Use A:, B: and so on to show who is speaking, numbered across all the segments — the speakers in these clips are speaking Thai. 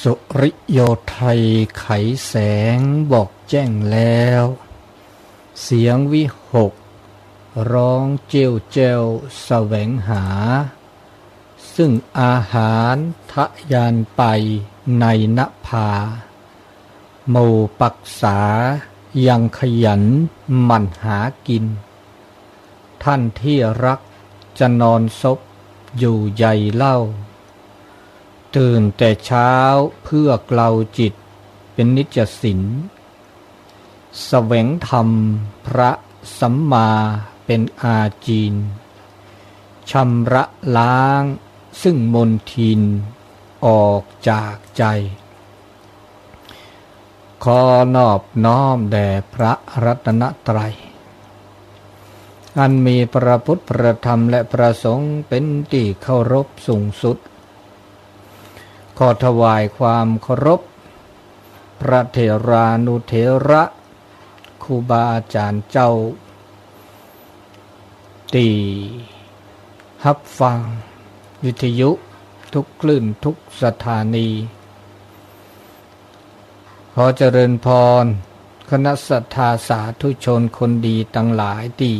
A: สุริโยไทยไขแสงบอกแจ้งแล้วเสียงวิหกร้องเจียวเจวแสวงหาซึ่งอาหารทะยานไปในนภาหมู่ปักษายังขยันหมั่นหากินท่านที่รักจะนอนซบอยู่ใยเล่าตื่นแต่เช้าเพื่อเกลาจิตเป็นนิจสินแสวงธรรมพระสัมมาเป็นอาจีนชำระล้างซึ่งมนทินออกจากใจขอนอบน้อมแด่พระรัตนตรัยอันมีพระพุทธพระธรรมและพระสงฆ์เป็นที่เคารพสูงสุดขอถวายความเคารพพระเถรานุเถระครูบาอาจารย์เจ้าตีฮับฟังวิทยุทุกคลื่นทุกสถานีขอเจริญพรคณะศรัทธาสาธุชนคนดีทั้งหลายที่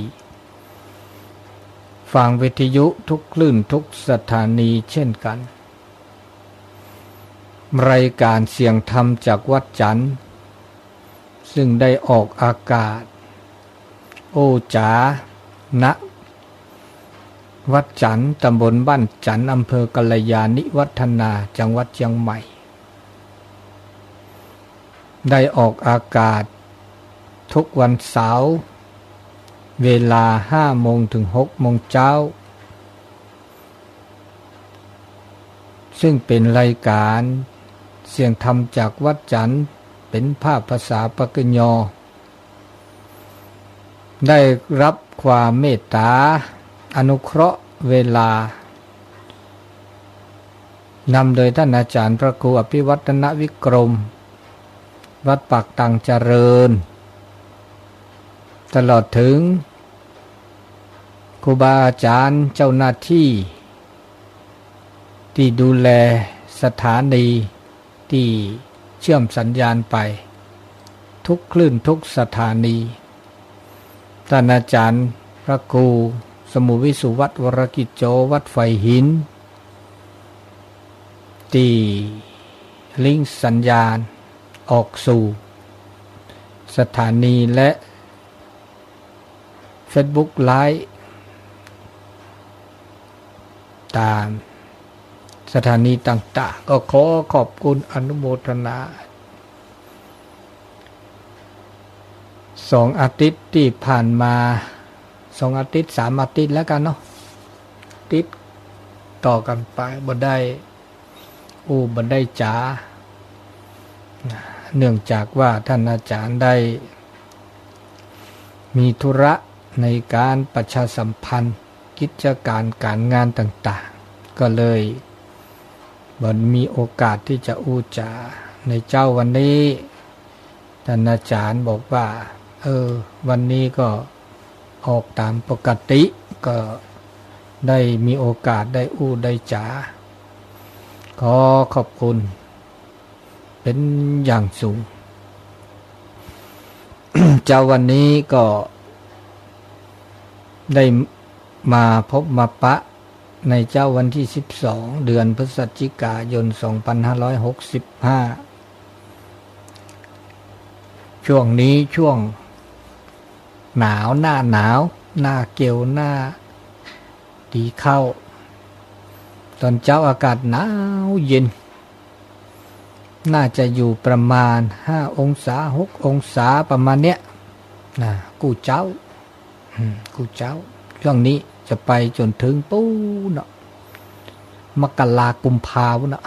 A: ฟังวิทยุทุกคลื่นทุกสถานีเช่นกันรายการเสียงธรรมจากวัดจันทร์ซึ่งได้ออกอากาศโอ้จ๋าณวัดจันทร์ตำบลบ้านจันทร์อำเภอกัลยาณิวัฒนาจังหวัดเชียงใหม่ได้ออกอากาศทุกวันเสาร์เวลา 5 โมงถึง 6 โมงเช้าซึ่งเป็นรายการเสียงธรรมจากวัดจันทร์เป็นภาษาปากยอได้รับความเมตตาอนุเคราะห์เวลานำโดยท่านอาจารย์พระครูอภิวัฒนวิกรมวัดปากตังเจริญตลอดถึงครูบาอาจารย์เจ้าหน้าที่ที่ดูแลสถานีที่เชื่อมสัญญาณไปทุกคลื่นทุกสถานีท่านอาจารย์พระครูสมุวิสุวัตวรกิจโจวัดไฟหินที่ลิงก์สัญญาณออกสู่สถานีและ Facebook Live ตามสถานีต่างๆก็ขอขอบคุณอนุโมทนา2 อาทิตย์ที่ผ่านมา2 อาทิตย์3 อาทิตย์แล้วกันเนาะติดต่อกันไปบ่ได้จ๋าเนื่องจากว่าท่านอาจารย์ได้มีธุระในการประชาสัมพันธ์กิจการงานต่างๆก็เลยบ่มีโอกาสที่จะอู้จาในเจ้าวันนี้ท่านอาจารย์บอกว่าวันนี้ก็ออกตามปกติก็ได้มีโอกาสได้อู้ได้จาขอขอบคุณเป็นอย่างสูง เจ้าวันนี้ก็ได้มาพบมาปะในเจ้าวันที่12เดือนพฤศจิกายน2565ช่วงนี้ช่วงหนาวหน้าหนาวหน้าเกี่ยวหน้าดีเข้าตอนเช้าอากาศหนาวเย็นน่าจะอยู่ประมาณ5 องศา6 องศาประมาณเนี้ยกูเจ้าช่วงนี้จะไปจนถึงปูเนาะมกรากุมภาพันธ์เนาะ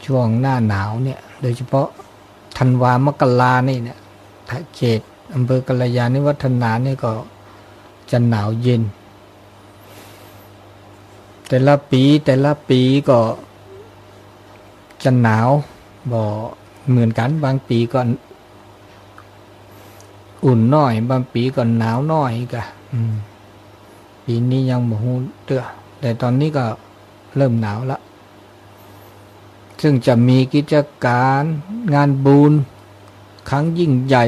A: ช่วงหน้าหนาวเนี่ยโดยเฉพาะธันวามกรานี่เนี่ยเขตอำเภอกัลยาณิวัฒนานี่ก็จะหนาวเย็นแต่ละปีก็จะหนาวบ่เหมือนกันบางปีก็อุ่นน้อยบางปีก็หนาวน้อยกะปีนี้ยังบ่ฮู้เตื้อแต่ตอนนี้ก็เริ่มหนาวละ ซึ่งจะมีกิจการงานบุญครั้งยิ่งใหญ่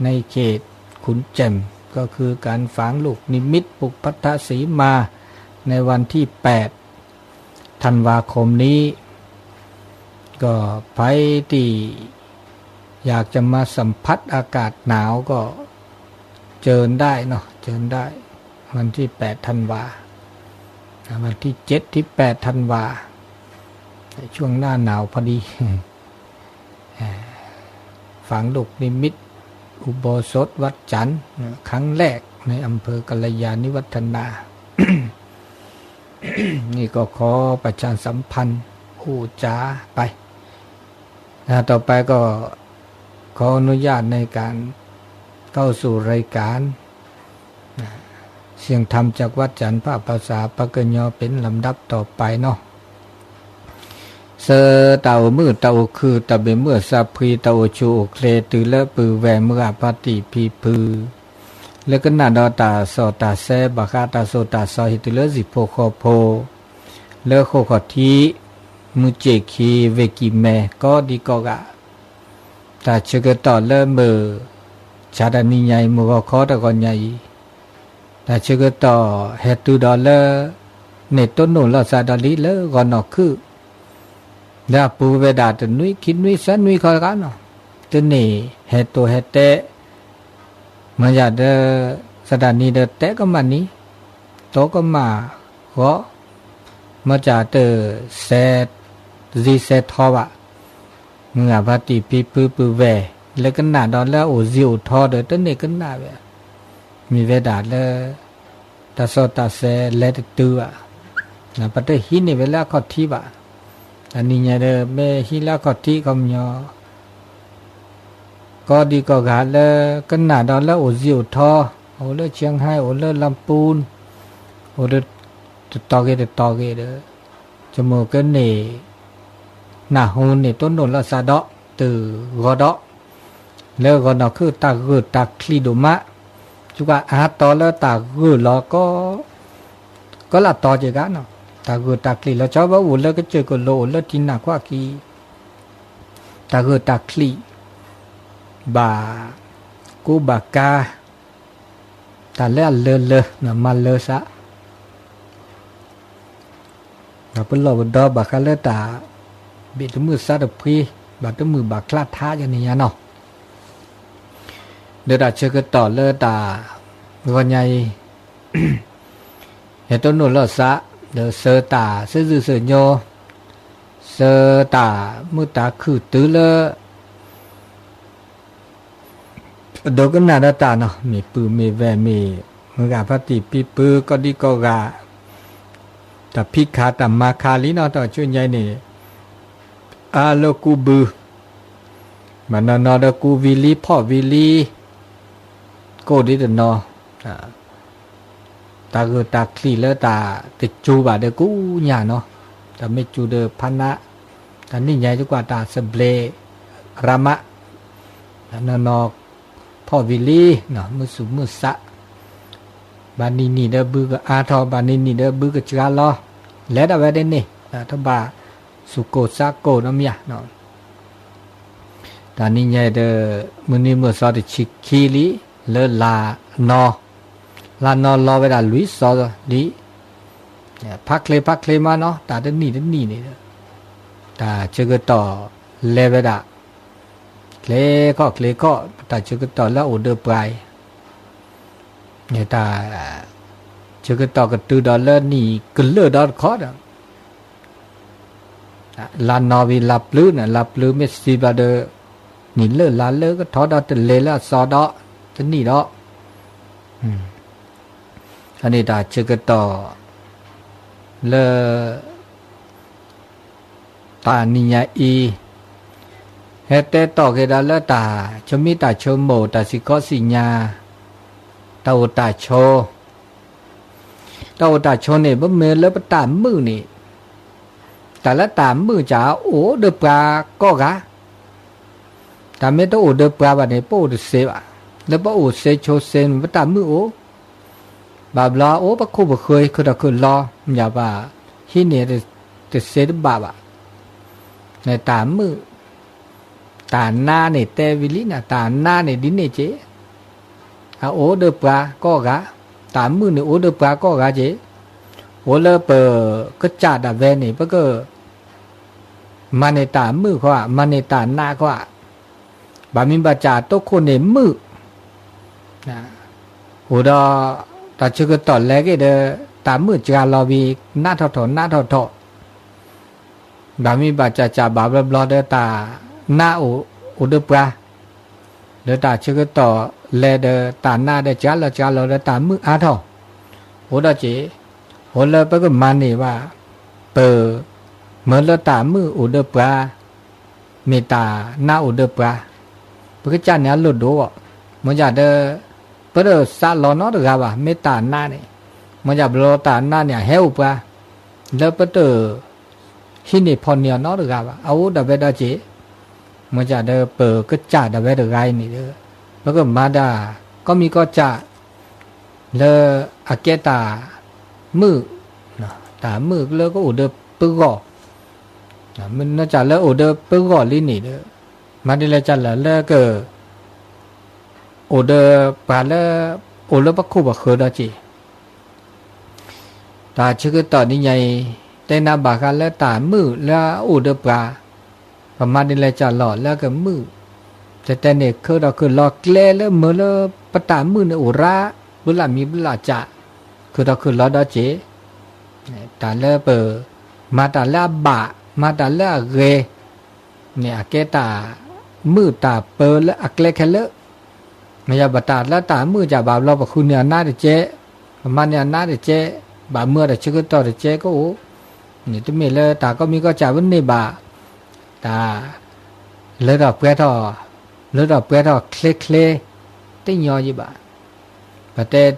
A: ในเขตขุนแจ่มก็คือการฝังลูกนิมิตปุพพทสีมาในวันที่8ธันวาคมนี้ก็ไปที่อยากจะมาสัมผัสอากาศหนาวก็เชิญได้เนาะเชิญได้วันที่8ธันวาวันที่7ที่8ธันวาช่วงหน้าหนาวพอดีฝังลูกนิมิตอุโบสถวัดจันทร์ครั้งแรกในอำเภอกัลยาณิวัฒนา นี่ก็ขอประชาสัมพันธ์ผู้จ้าไปต่อไปก็ขออนุญาตในการเข้าสู่รายการเสียงธรรมจากวัดจันทร์ภาษาปะเกญญอเป็นลำดับต่อไปเนาะเสเต่ามือเต่าคือตะเบเมื่อซาพรีเต่าชูเคลตือและปือแวเมื่อปฏิพีพือแล้วก็นาดอตาสอตาแซบาคาตาโซตาซอหิตุเลสิโพโคโพแล้วโคขอทีมุเจคีเวกิเมก็ดีก็กะตาเชกต่อเริ่มมือชาดานิใหญ่มือก็ขอตะกอนใหญ่ตาเชกต่อเฮตุดอลเลอเนต้นโนลซาดอลิเลกอนอคือดาปูเวดาตนุยคิดนุยสันนุยคอยกันเนาะตนี่เฮโตเฮเตมันจะเดสถานีเดเตก็มันนี้โตก็มาก็มาจากเตเซซีเซทอวะเมื่อปฏิปีปือแวแล้วก็หนาดอนแล้วโอซิโอทอเดตนี่ก็หนาเวมีเวดาแล้วตาโซตาเซเลตตัวนะปฏิหินี่เวลาขอที่บะอันนี้เนี่ยเด้อแม่ฮิลาขอที่ก็มีก็ดีก็กาแล้วก็หนาดอนแล้วโอซิโอทอโอเลเชียงไฮ้โอเลลำปูนโอเลตอเกเด้อจมูกก็นี่หน้าหูนี่ต้นโนละซาดอกตือกอดอกแล้วก็นอคือตาคือตาคลีโดมะจุกะอาตอแล้วตาคือลอก็ละตอเจกันเนาะตาคือตาคลีแล้วชอบว่าอุแล้วก็เจอก็โลแล้วทินหนักกว่ากีตาคือตาคลีบากูบากาตาแล้วเลนะมาเลซะเราเป็นเราดอบาคาเลตาเบ็ดมือซาดพีบาดมือบาคลาท้าอย่างนี้เนาะเดี๋ยวเราเชื่อกันต่อเลยตาวันใหญ่เห็นต้นนุ่นเราซะเดี๋ยวเสือตาเสือเสือโยเสือตามือตาคือตื้อเลยเดี๋ยวก็น่าได้ตาเนาะมีปืนมีแวมีมือกาพัติปีปือก็ดีก็กาแต่พิขาแต่มาคาลีเนาะต่อช่วยใหญ่นี่อาโลกูบือมันนอดกูวิลีพ่อวิลีโกดิเดนอตาคือตาคลีแล้วตาติดจูบาเดกูหยาเนาะแต่ไม่จูเดพันนะแต่นี่ใหญ่ดีกว่าตาสเบลรามะนอพ่อวิลีเนาะมือสุมือสะบานีนี่เดบือก็อาทอบานีนี่เดบือก็จกาลอแล้วได้ไว้ได้นี่ทบาสุโกซาโกน้ำยาเนาะตอนนี้ใหญ่เดมือนี้มือสอดชิคีลีเลลานอรอเวลาลุยสอดีพักเลยมาเนาะตาเดนี่นี่ตาเจอต่อเลเวดาเลก็ตาเจอต่อแล้วโอเดอร์ปลายเนี่ยตาเจอต่อกับตือดอลเลอร์นี่กเลือดอลคอร์ดลานนอวีลับลื้อน่ะลับลื้อเมสซีบาเดอนี่เลือลาเลือก็ทอดอตเลละซอดอจะนี่ดออันนี้ตาเจอต่อเลตานิยาอีเฮเตต่อเกดาเลตาชมิตาชโมตาสิกอสิญาตาตาโชเนี่ยบ่เมเลปตามมือนี่แต่ละตามมือจ๋าโอเดปลาก็กะแต่ไม่ต้องโอเดปลาบะเนี่ยโปเดเซบะแล้วบ่โอเซโชเซนบ่ตามมือโอบาบลาโอบ่คุบ่เคยคือตะคือรออย่าว่าฮิเนี่ยเตเซดบาบะ ในตามือตาหน้าเนี่ยเตวิลินะตาหน้าเนี่ยดินเนี่ยเจโอเดปลาก็กะตามือเนี่ยโอเดปลาก็กะเจโอเลเปก็จ่าดาเวนี่ปะก็มันในตามือเขาอะมันในตาหน้าเขาอะบามินบาจ่าโตคนในมือนะโอดอตาชื่อก็ต่อแรกเดตามือจ่าลอบีหน้าทอทอหน้าทอทอบามินบาจ่าบาบลอเดตาหน้าโอเดปลาเดตาชื่อก็ต่อแลเดตาหน้าเดจ่าลอเดตามืออาทอโอดอเจโอเลปะก็มันนี่ว่าเปิดเมื่อเราตามืออุดปลาเมตาหน้าอุดปลาปะก็จันเนี่ยหลุดดูอ่ะมันจะเดปะเดสาลอนอดกับว่าเมตาหน้าเนี่ยมันจะบลอตาหน้าเนี่ยเฮลปลาแล้วปะเดหินนี่พอเนี่ยนอดกับว่าเอาดับเบิลเจมันจะเดเปิดก็จ่าดับเบิลไรนี่เด้อแล้วก็มาดาก็มีก็จ่าเลอเกตามือตามือแล้วก็อุดปึกอมันน่าจะแล้วอุดปึกอลิ้นนี่เด้อมาดิแล้วจะแล้วก็อุดปลาแล้วอุดปักคู่ปักเขดจีตาชื่อตอนนี้ไงแต่นาบากันแล้วตามือแล้วอุดปลาประมาณนี้แล้วจะหล่อแล้วก็มือแต่เนี่ยคือเราคือหลอกเล่แล้วเมื่อแล้วปตามือเนี่ยอุระบุลามีบุลาจะคือเราคือหลอดจีตาเล่เปอมาตาเล่บะมาตาเล่เรเนี่ยเกตามือตาเปอแล้วอักเล็กแค่เลไม่ยาบตาแล้วตามือจะบาเราบคุณเนี่ยน่าจะเจ๊ประมาณเนี่ยน่าจะเจ๊บาเมื่อแต่ชื่อต่อจะเจ๊ก็โอ้เนี่ยที่มีเลยตาก็มีก็จ่าวันนี้บาตาเลือดออกเปรี้ยวเลือดออกเปรี้ยวเคลติ้งยอจีบาประเทศ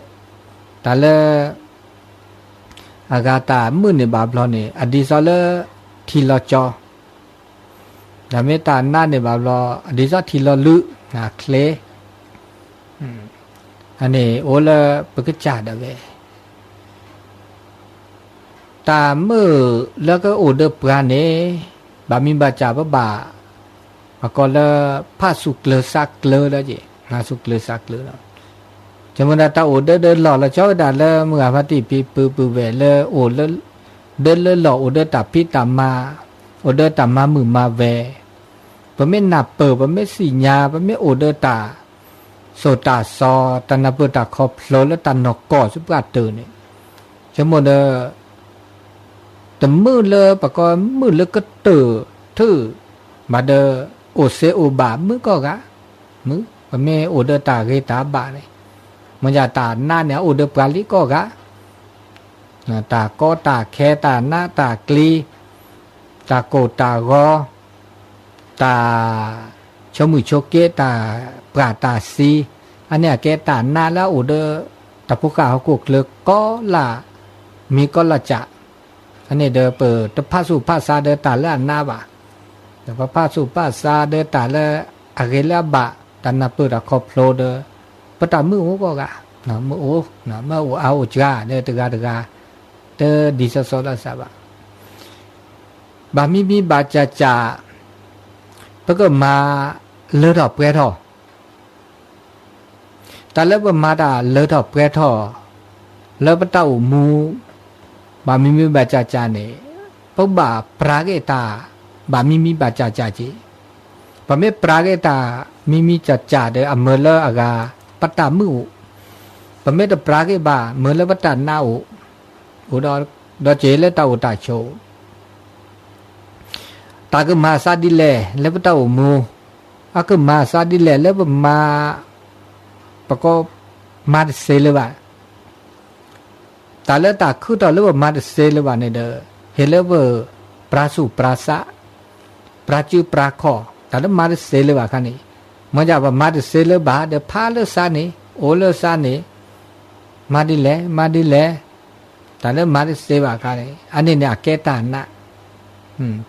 A: ตาเล่อากาตามือเนี่ยบาบลอเนี่ยอดีตเลยทีละจอแต่เมตาหน้าเนี่ยบาบลออดีตทีละลุนะเคลอันนี้โอละปกจ่าดาเวตามือแล้วก็โอเดปราเนี่ยบามินบาจ่าบาก็เลยพาสุกเลสักเลแล้วจีพาสุกเลสักเลแล้วจำนวนตาโอเดินหล่อแล้วเจ้าด่าเลยเมื่อพัติปีปืเวเลยโอเลยเดินเลยหล่อโอเดินตับพิตามาโอเดินตับมามือมาเวปะไม่หนับเปิดปะไม่สีญาปะไม่โอเดินตาโซตาซอตานาเปิดตาคอพลแล้วตานกก่อสุปกาตื่นเนี่ยจำนวนแต่มือเลยปะก็มือเลยก็ตื่นทื่อมาเดอโอเซโอบามือก็กะมือปะไม่โอเดินตาเกตาบาเนี่ยมันจะตาหน้าเนี่ยอุดปราลิก็กะตาก็ตาแค่ตาหน้าตากลีตาโกตากอตาชมือโชเกตาปราตาซีอันเนี้ยแกตาหน้าแล้วอุดตาพุกาเขากุกเลือกก็ละมีก็ละจะอันนี้เดอเปิดตะพาสุภาษาเดอตาละหน้าบะแต่ว่าพาสุภาษาเดอตาละอะเกละบะตานาเปิดตาคอพโลเดอปตามือโอ้ก็กะนะมือโอ้นะมือโอ้เอาจ้าเด้อตะกาเด้อดิซะซอละซะบะบามีบาจ่าปะก็มาเลอดอกเปรทอตาเลบมาดาเลอดอกเปรทอเลปตาอูมูบามีบาจ่าเนี่ยปะบาปราเกตาบามีบาจ่าจีปะเมปราเกตามีจ่าเด้ออเมเลอากาปตามือปะเมตปราเกบาเมื่อแล้วปตาหน้าอุดอเจเลตาอุตาโชตาก็มาซาดิเลแล้วปตาอุมูอาก็มาซาดิเลแล้วมาปะก็มาเซเลบาตาเลตาคือตาแล้วมาเซเลบาเนี่ยเด้อเฮเลบปราสุปราสะปราจูปราคอตาแล้วมาเซเลบาคันนี้มันจะว่ามาดิเซเลบาเดพาเลซานีโอเลซานีมาดิเลแต่แล้วมาดิเซบาค่ะเนี่ยอันนี้เนี่ยเกตานะ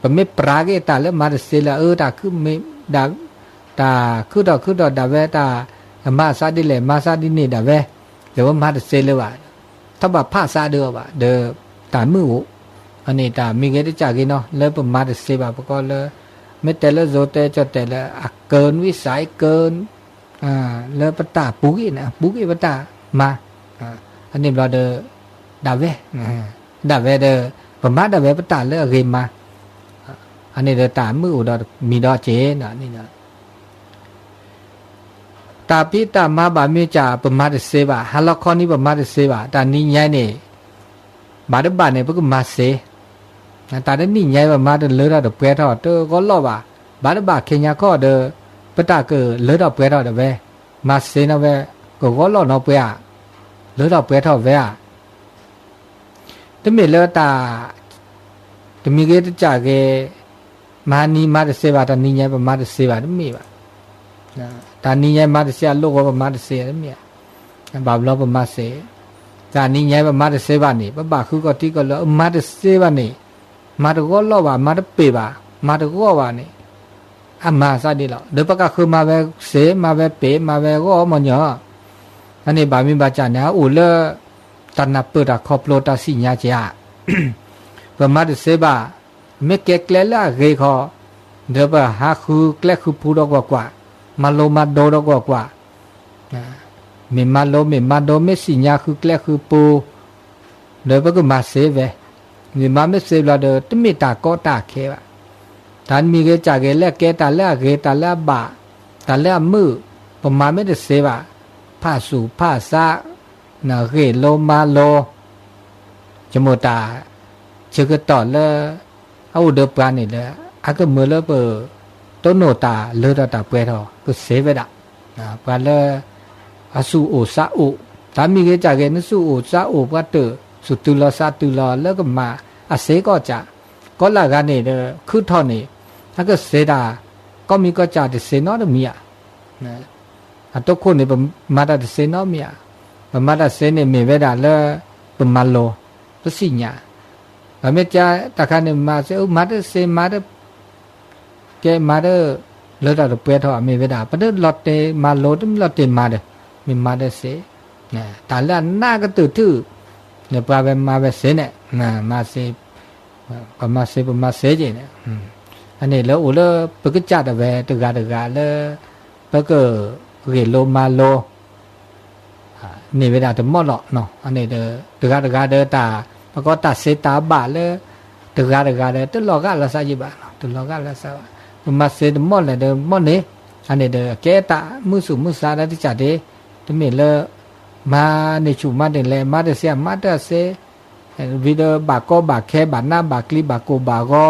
A: ปะไม่ปราเกตาแล้วมาดิเซเลตาคือไม่ดาตาคือดอกดาเวตามาซาดิเลมาซาดินี่ดาเวเดี๋ยวว่ามาดิเซเลบาถ้าแบบภาษาเดียวบะเดตามืออันนี้ตามีเกตจากินเนาะแล้วปะมาดิเซบาปะก็เลย ไม่แต่ละโซแต่จะแต่ละเกินวิสัยเกินแล้วปตาปุกินะปุกิปตามาอันนี้เราเดดาเวดาเวเดประมาดาเวปตาเลเกมาอันนี้เดตามืออุดมีดอเจนะนี่นะตาปิตามาบามีจ่าประมาดเสบะฮัลล็อกคอนี่ประมาดเสบะตานี่ยัยนี่บาดบาเนี่ยพวกมาเสตาเดนี่ยัยประมาดเลือดเดเปรตเตอก็ล้อบาบาดบาเคียงข้อเดปตาเกเลือดเปรตเดเวมาเสนะเวก็ล้อนอเปรเลือดเปรตเวอะตมีเลือตาตมีเกตจ่าเกมานี่มาเสบะตานี่ยัยประมาดเสบะตมีบะตานี่ยัยมาเสียโลกประมาดเสียตมีบาบลอประมาดเสียตานี่ยัยประมาดเสบะนี่ปะบาคือก็ที่ก็ล้อมาเสบะนี่มาตก็ล้อบามาตเปบามาตก็วานี่มาซาดีแล้วเดี๋ยวปะก็คือมาเวเสมาเวเปมาเวก็มันเนาะอันนี้บามีบาจานะอุเลตานาเปิดคอปโลตาสิญาจ้าประมาดเสบะไม่เกกเลละเกขอเดี๋ยวปะหาคือแกลคือพูดกว่ามาโลมาโดดกว่ามีมาโลมีมาโดไม่สิญาคือแกลคือปูเดี๋ยวปะก็มาเสเวมีมาไม่เสบละเดตมีตาก็ตาเควะตานมีเกจากเกละเกตาละเกตาละบะตาละมือประมาไม่ได้เสบะผ้าสูผ้าซานาเกโลมาโลจมูตาเชกต่อละเอาเดปรานี่ละอาก็มือละเปต้นโนตาเลือดตาเปรตก็เสเวดะปาละอสุโอซาโอตามีเกจากเกนสุโอซาโอปะเตสุตุลาซาตุลาแล้วก็มาอาเสก็จะก็ละกันนี่คือท่อนี่ถ้าก็เสดาก็มีก็จะเสนอดมีอ่ะนะทุกคนนี่มาได้เสนอมีอ่ะมาได้เสนมีเวดาแล้วประมาณโลก็สิญญาแล้วเมื่อจะตะคันนี่มาเสมาได้เสมาได้แกมาได้เลือดเราเปรี้ยวมีเวดาประเดี๋ยวลอตเตมาโลดลอตเตมาได้มีมาได้เสนะแต่ละหน้าก็ตื่นทื่อเนี่ยปลาไปมาไปเสเนี่ยนะมาเสก็มาเสประมาเสจีเนี่ยอันนี้แล้วอุลปกจัดแบบตะกาแล้วปกเกโลมาโลนี่เวลาจะมอดหรอกเนาะอันนี้ตะกาตาปก็ตัดเสตาบาเลยตะกาตลอกะละซาจิบาตลอกะละซามาเสมอดเลยมอดนี่อันนี้แกตามือสุมือซาได้ที่จัดเดตมีเลยมาในชุมมาเดลมาเดเสียมาเดเสวิดีโอบากก็บากแค่บากหน้าบากคลิปบากโกบากก็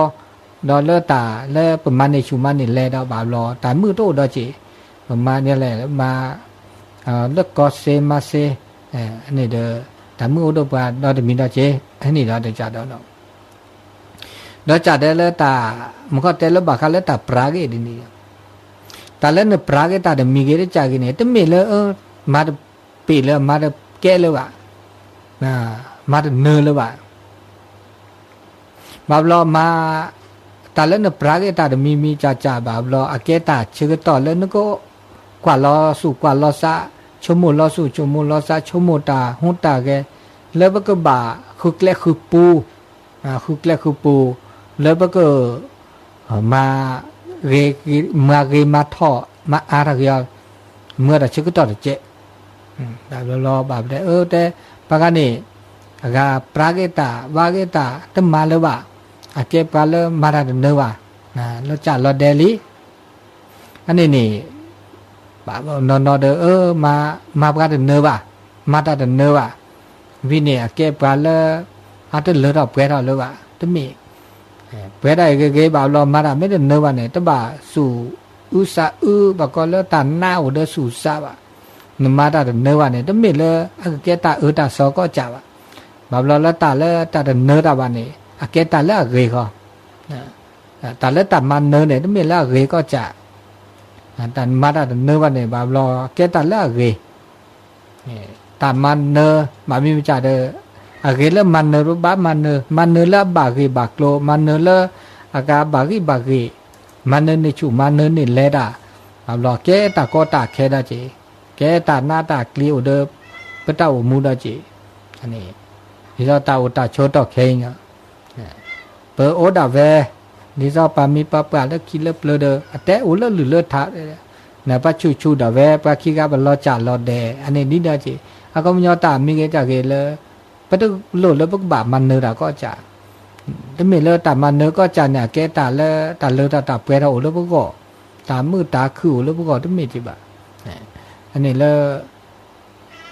A: ดอลเลอร์ตาและประมาณในชุมมานี่แลดบาลอแต่มือโตดอจีประมาณนี้แหละมาเลิกก็เซมาเซอันนี้แต่มือโตบาดอจะมีดอเจอันนี้ดอจะจัดดอดอจัดได้แล้วตามันก็แต่ละบากเขาแล้วตาปรากฏนี่ตาเล่นปรากฏตาเดมีเกได้จากนี่แต่มีเลยมาปีเลยมาแก่เลยวะมาเนื้อเลยวะบาบลอมาตาเล่นปรากฏตามีจ่าบาบลออาเกตาเชื่อต่อแล้วนึกก็กว่าลอสู่กว่าลอซาชมูลอสู่ชมูลอซาชมูตาหุตาแกแล้วก็บ่าคือแกลคือปูคือแกลคือปูแล้วก็มาเกมาท่อมาอารักยาเมื่อแต่เชื่อต่อเจแบบรอแบบได้แต่ปากนี้ก็ปรากฏวาเกตาตมาเลยวะอาเก็บปลาเลมาได้เนื้อวะแล้วจัดรอเดลีอันนี้นี่แบบนอเดมาปากได้เนื้อวะมาได้เนื้อวะวินี่อาเก็บปลาเลอาจจะเลือดออกเปรี้ยวเลยวะตั้มีเปรี้ยวได้เก๋แบบรอมาได้ไม่ได้เนื้อวะเนี่ยตั้งบ่าสู่อุษาแบบก็เลือดตาหน้าอุดสู่ซาบะนมาได้เนื้อวะเนี่ยตั้งมีเลยอาเก็บตาตาสอก็จับแบบเราตาเลือดตาเนื้อตาวันนี้อาเกตาเลือดเกยเขาตาเลือดตามันเนื้อเนี่ยตั้งมีเลือดเกยก็จับแต่มาได้เนื้อวันนี้แบบเราเกตาเลือดเกยตามันเนื้อแบบมีวิจารณ์อาเกลือมันเนื้อรูปบ้ามันเนื้อเลือดบากีบากโลมันเนื้อเลือดอากาบากีมันเนื้อในชูมันเนื้อนี่เลือดแบบเราเกตาก็ตาแค่ได้จีเกตาหน้าตากลีอุดเปต้าอุมูได้จีอันนี้ที่เราตาโชดต่อเคงเปอโอดาเว นี่ซอปามีปะปะแล้วคิดเลิบเลอเดอแต่โอเลหรือเลอทานะปะชูดาเวปะคิกะบะลอจาลอเดอันนี้นี่ดาจิอะก็มญอตามีเกจาเกเลปะตุโลเลปกบะมันเนอดาก็จาตะเมเลตามันเนอก็จาเนี่ยแกตาเลตาเลตาเปรโอเลปก็ตามือตาคือโอเลปก็ตะเมจิบะอันนี้เล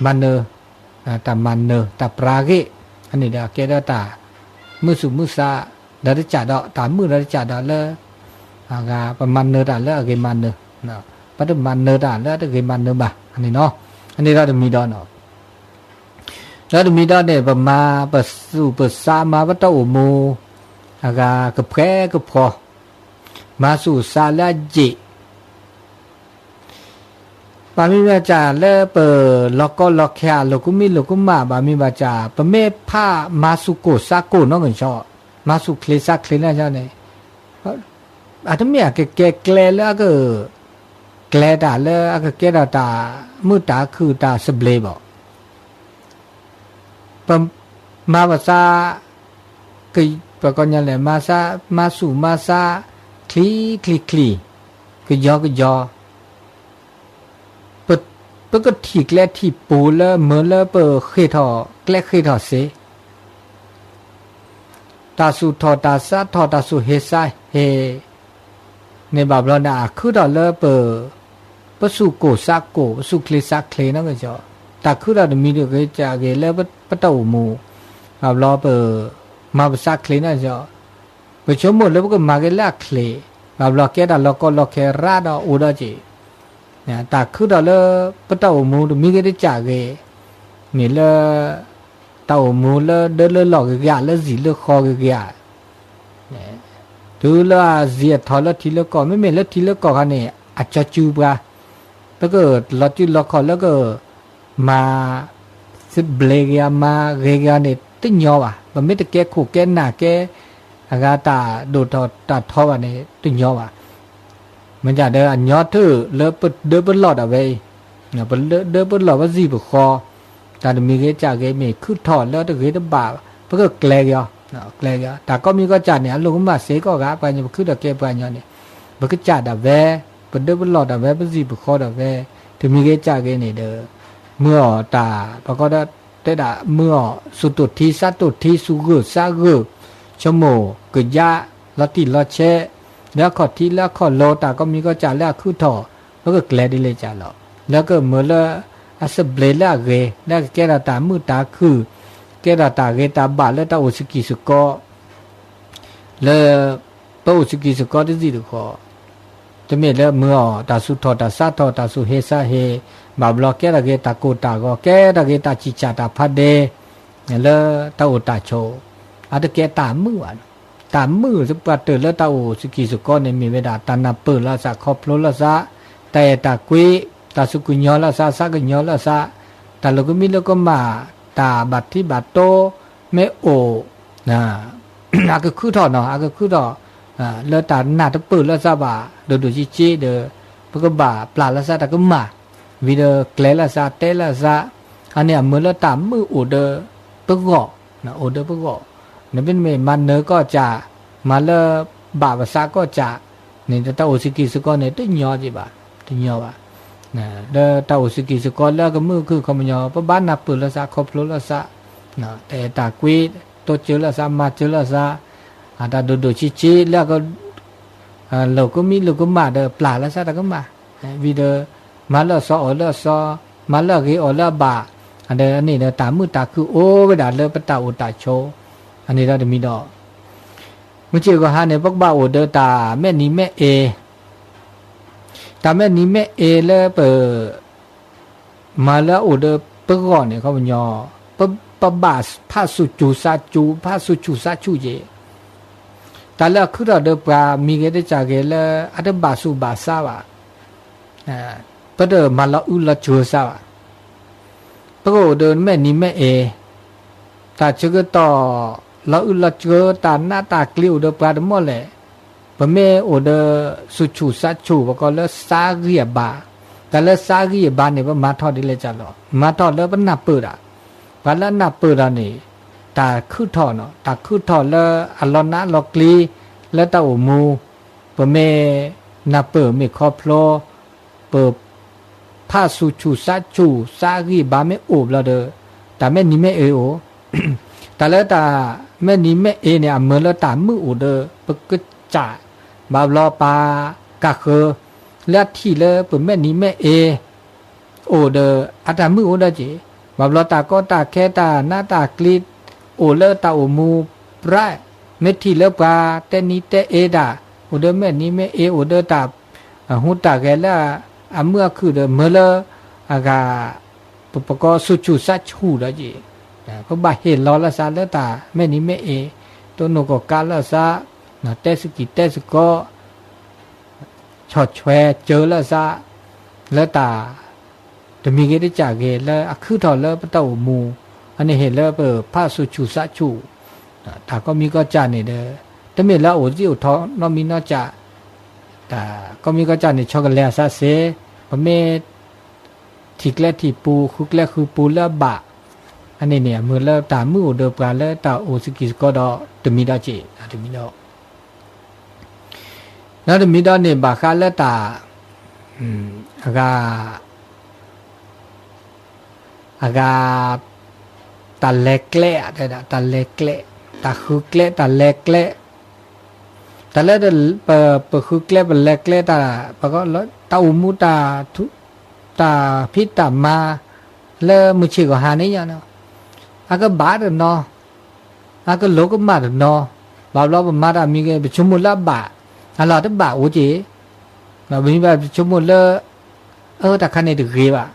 A: มันเนอตามันเนอตาปราเกอันนี้ดาแกดาตามือสุมือซาดาริจาดอตามือดาริจาดอเลอากาประมาณเนอดาเลอเกมันเนอเนาะปัตมันเนอดาเลอเกมันเนอบะอันนี้เนาะอันนี้เราจะมีดอเนาะเราจะมีดอเนี่ยประมาปสุปสามาวัตโอโมอากากระเพาะกระเพาะมาสู่ซาลาจิปามิบาจาเลเปล็อกก็ล็อกแค่ล็อกกุมิล็อกกุมาปามิบาจาปะเมผ้ามาสุโกซาโกน้องกันชอบมาสุเคลซาเคลน่าจะเนี่ยอาจจะไม่อยากแกแกลแล้วก็แกลตาแล้วก็แกตามือตาคือตาสเบลบอกปะมาภาษาคือปะก็ยังไงมาซามาสุมาซาคลีคือยอปก็ถีกและถีปูแล้วเหมือนแล้วเปิดเคยถอแกล้เคยถอเสตาสุถอตาซาถอตาสุเฮซาเฮในบาบลอนาคือดอแล้วเปิดปสุโกซาโกปสุเคลซาเคลนั่นก็จะตาคือดอมีเดียวก็จะเกแล้วปะตอมูบาบลอเปิดมาภาษาเคลนั่นจะไปชมหมดแล้วก็มาเกล่าเคลบาบลอแกดาล็อกก็ล็อกแคราดออูดอจีเนี่ยตาคือดอเลปะตอมูมีเกได้จากเกนี่เลตอมูเลเดเลหลอกกะเลสิเลคอกะเนี่ยดูละเสียทอละทีละก็ไม่ละทีละก็กันเนี่ยอาจจะจูบะแล้วก็ละทีละก็แล้วก็มาสิเบลกะมาเกกะเนี่ยตึญญอว่ะบ่ไม่ตะแกขู่แกหน้าแกอากาตาโดดตาทอว่ะเนี่ยตึญญอว่ะมันจะเดินยอดถือเลือบเดินบนหลอดเอาไว้เนี่ยบนเดินบนหลอดว่าจีบคอแต่มีเกจากเกมีคือถอดแล้วตะเกียบบ่าเพื่อแกลยอแกลยอแต่ก็มีก็จัดเนี่ยลงมาเสก็กะไปเนี่ยคือตะเกียบไปเนี่ยมันก็จัดเอาไว้บนเดินบนหลอดเอาไว้ว่าจีบคอเอาไว้ถึงมีเกจากเกเนี่ยเด้อเมื่อตาปรากฏว่าแต่ดาเมื่อสุดตุทีสัตตุทีสุกุสากุชโมกยะละติละเชแล้วขอที่แล้วขอโลตาก็มีก็จ่าแล้วคือถอแล้วก็แกลดิเลยจ่าหรอแล้วก็เมื่อละอาสเบลละเกแล้วแกระตามือตาคือแกระตาเกตาบาแล้วตาโอสกิสกอแล้วปะโอสกิสกอที่สิตขอจะมีแล้วเมื่อตาสุถอตาซาถอตาสุเฮซาเฮบาบลอแกระเกตาโกตาก็แกระเกตาจิจาตาพัดเดแล้วตาโอตาโชอาตะแกตามือตามมือสปัตเตอร์แล้วตาโอสกิสุกอเนี่ยมีเวลาตานาเปิดละสะคอพลละสะแต่ตากุยตาสุกุญญละสะสักญละสะตาลกุมิลก็มาตาบัตที่บัตโตเมโอนะอาก็คือถอเนาะอาก็คือถอแล้วตาหน้าตะเปิดละสะบาดูจิจิเดอปก็บาปลาละสะตาก็มาวิเดแกลละสะเตละสะอันเนี้ยเมื่อละตามมือโอเดอปก็นะโอเดอปก็เนี่ยเป็นเมมันเนอก็จะมาเลบาภาษาก็จะเนี่ยตาโอสกิสกอเนี่ยตึญญอจิบะตึญญอวะนะเดตาโอสกิสกอแล้วก็มือคือคำญอปะบ้านนับปืนละซะครบละซะนะแต่ตากุยโตเจอละซะมาเจอละซะอาตาดูชิแล้วก็เราก็มีเราก็มาเดปลาละซะตาก็มาวิเดมาละซอละซอมาละเกอละบาอันนี้เนี่ยตามือตาคือโอ้เวลาเลปตาโอตาโชอันนี้เราจะมีดอกเมื่อเจอก็หาในพวกบ้าโอเดตาแม่นี้แม่เอตาแม่นี้แม่เอแล้วเปิดมาแล้วโอเดเปิดก่อนเนี่ยเขาเป็นยอปะบาสผ้าสุจูซาจูผ้าสุจูซาจูเยแต่แล้วคือเราเดปลามีเกได้จากเกแล้วอัตบาสุบาซาวะเปิดมาแล้วอุลจูซาวะปรากฏเดินแม่นี้แม่เอตาเชื่อต่อเราอุลเจอตาหน้าตากลิ้วเดปลาดมอแหละปะเมโอเดสุชูสัชชูปะก็เลสาเรียบาแต่เลสาเรียบาเนี่ยปะมาทอดดิเลยจ้ะหรอมาทอดแล้วปะนับเปิดอ่ะปะแล้วนับเปิดอ่ะนี่ตาคือทอเนาะตาคือทอแล้วอัลลอฮ์นะลอกลี แล้วตาอุมูปะเมนาเปิดไม่ครอบพลอเปิดผ้าสูชูซาชูซากีบาไม่โอบแล้วเด้อแต่แม่นี้ไม่โอแต่แล้วตาแม่นี้ไม่เนี่ยเมื่อแล้วตามือโอเด้อปะก็จ่าบาลอปากะเคอแล้วที่เลยเปิดแม่นี้ไม่โอเด้ออาตามือโอเด้อจีบาลอตาก็ตาแค่ตาหน้าตากรีดโอเลตาโอมูปรายเม็ดที่เลิกปลาแต่นี้แต่ดาโอเดอร์แม่นี้แม่โอเดอร์ตาหูตาแกแล้วเมื่อคือเดอเมื่อละอากาปปก็สุจุสัจชูแล้วจีก็บาเห็นรอละซาแล้วตาแม่นี้แม่ตัวโนก็กาละซาเตสกิเตสก็ชอดแชเจอละซาแล้วตาจะมีเกได้จากเกแล้วคือถอดแล้วปะเต้ามูอันนี้เห็นแล้วเปิดผ้าสุชูสัจชูถ้าก็มีก็จานนี่เด้อแต่เมื่อแล้วโอ้จิ๋วท้องน้องมีนอกจากแต่ก็มีก็จานนี่ช็อกโกแลตซะเสพอเมทิกแลที่ปูคุกแลคือปูแล้วบะอันนี้เนี่ยมือแล้วตามือเดบกันแล้วตาโอสกิสก็ดอตมีดาจิตมีดอแล้วตมีดอเนี่ยบาคาแล้วตาอากาตาเล็กเละได้ตาเล็กเละตาคือเละตาเล็กเละตาเล็กเปิดคือเละเป็นเล็กเละตาปะก็ตาอุมุตาทุตาพิตามาแล้วมือชีก็หานี่ยังเนาะอาก็บาดเนาะอาก็โลกมาดเนาะบาลอบมาดมีเกไปชุมุลบาอะไรที่บาโอจีเราเป็นแบบชุมุลแต่คันนี้ถึงกี่บา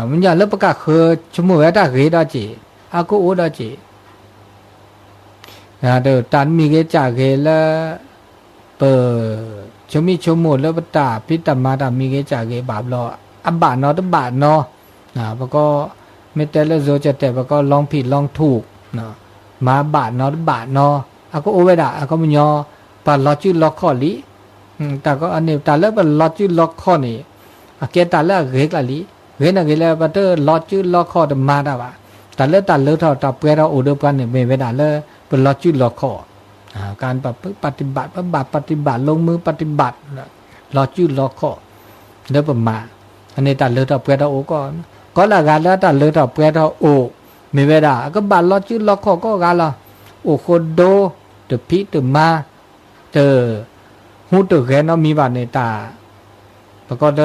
A: มันอย่างเลิกประกาศคือชุมุลได้กี่ดอจีอาก็โอดอจีเดี๋ยวตอนมีเกจากเกแล้วเปิดชมุลแล้วปตาพิตามาดมีเกจากเกบาลอบาเนาะตบาเนาะปก็ไม่แต่ละโซจะแต่ก็ลองผิดลองถูกมาบาเนาะบาเนาะก็โอเวดาก็มันยอปาลอจื้อล็อกข้อลิแต่ก็อันนี้แต่แล้วปาลอจื้อล็อกข้อนี่เกแต่แล้วเกกละลิเกน่ะเกแล้วปาเตอร์ลอจื้อล็อกข้อตมาได้ป่ะแต่แล้วแต่เลือดเราแต่เปลือยเราโอเดอร์กันเนี่ยไม่เวดาเลยเป็นลอจื้อล็อกข้อการปฏิบัติปฏิบัติลงมือปฏิบัติลอจื้อล็อกข้อเดี๋ยวประมาอันนี้แต่เลือดเราเปลือยเราโอก็ละกันแล้วแต่เลือดเราเปลือยเราโอไม่เวดาก็บาลอจื้อล็อกข้อก็กันละโอโคโดเดพิเดมาเตอหูตัวแกน้องมีบาในตาแล้วก็เด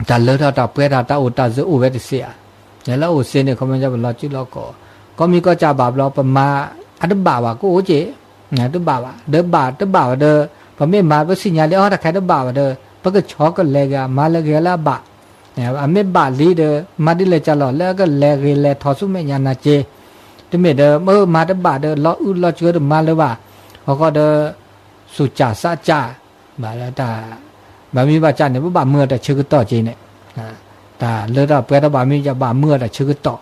A: แต่เลือดเราเปลือยเราตาโอตาจะโอเวดิเซียแล้วโอเซนเนี่ยเขามันจะเป็นลอจื้อล็อกข้อก็มีก็จะบาปเราประมาอันบ่าวก็โอเจตัวบ่าวเดบ่าวเดพอไม่มาก็สิญญาณเลยถ้าใครตัวบ่าวเดปก็ช็อกก็เลกมาเลกละบะไม่บาลีเดมาดิเลยจะหล่อแล้วก็เลกเลทอสุไม่ญาณเจตัวเมื่อเดมาตัวบ่าวเดล้อล้อเชื่อมาเลยว่าเขาก็เดสุจ่าซาจ่าบาแล้วตาบามีบาจ่าเนี่ยบ่าเมื่อแต่ชื่อก็ต่อเจเนี่ยตาเลือดเราเปล่าบามีจะบ่าเมื่อแต่ชื่อก็ต่อ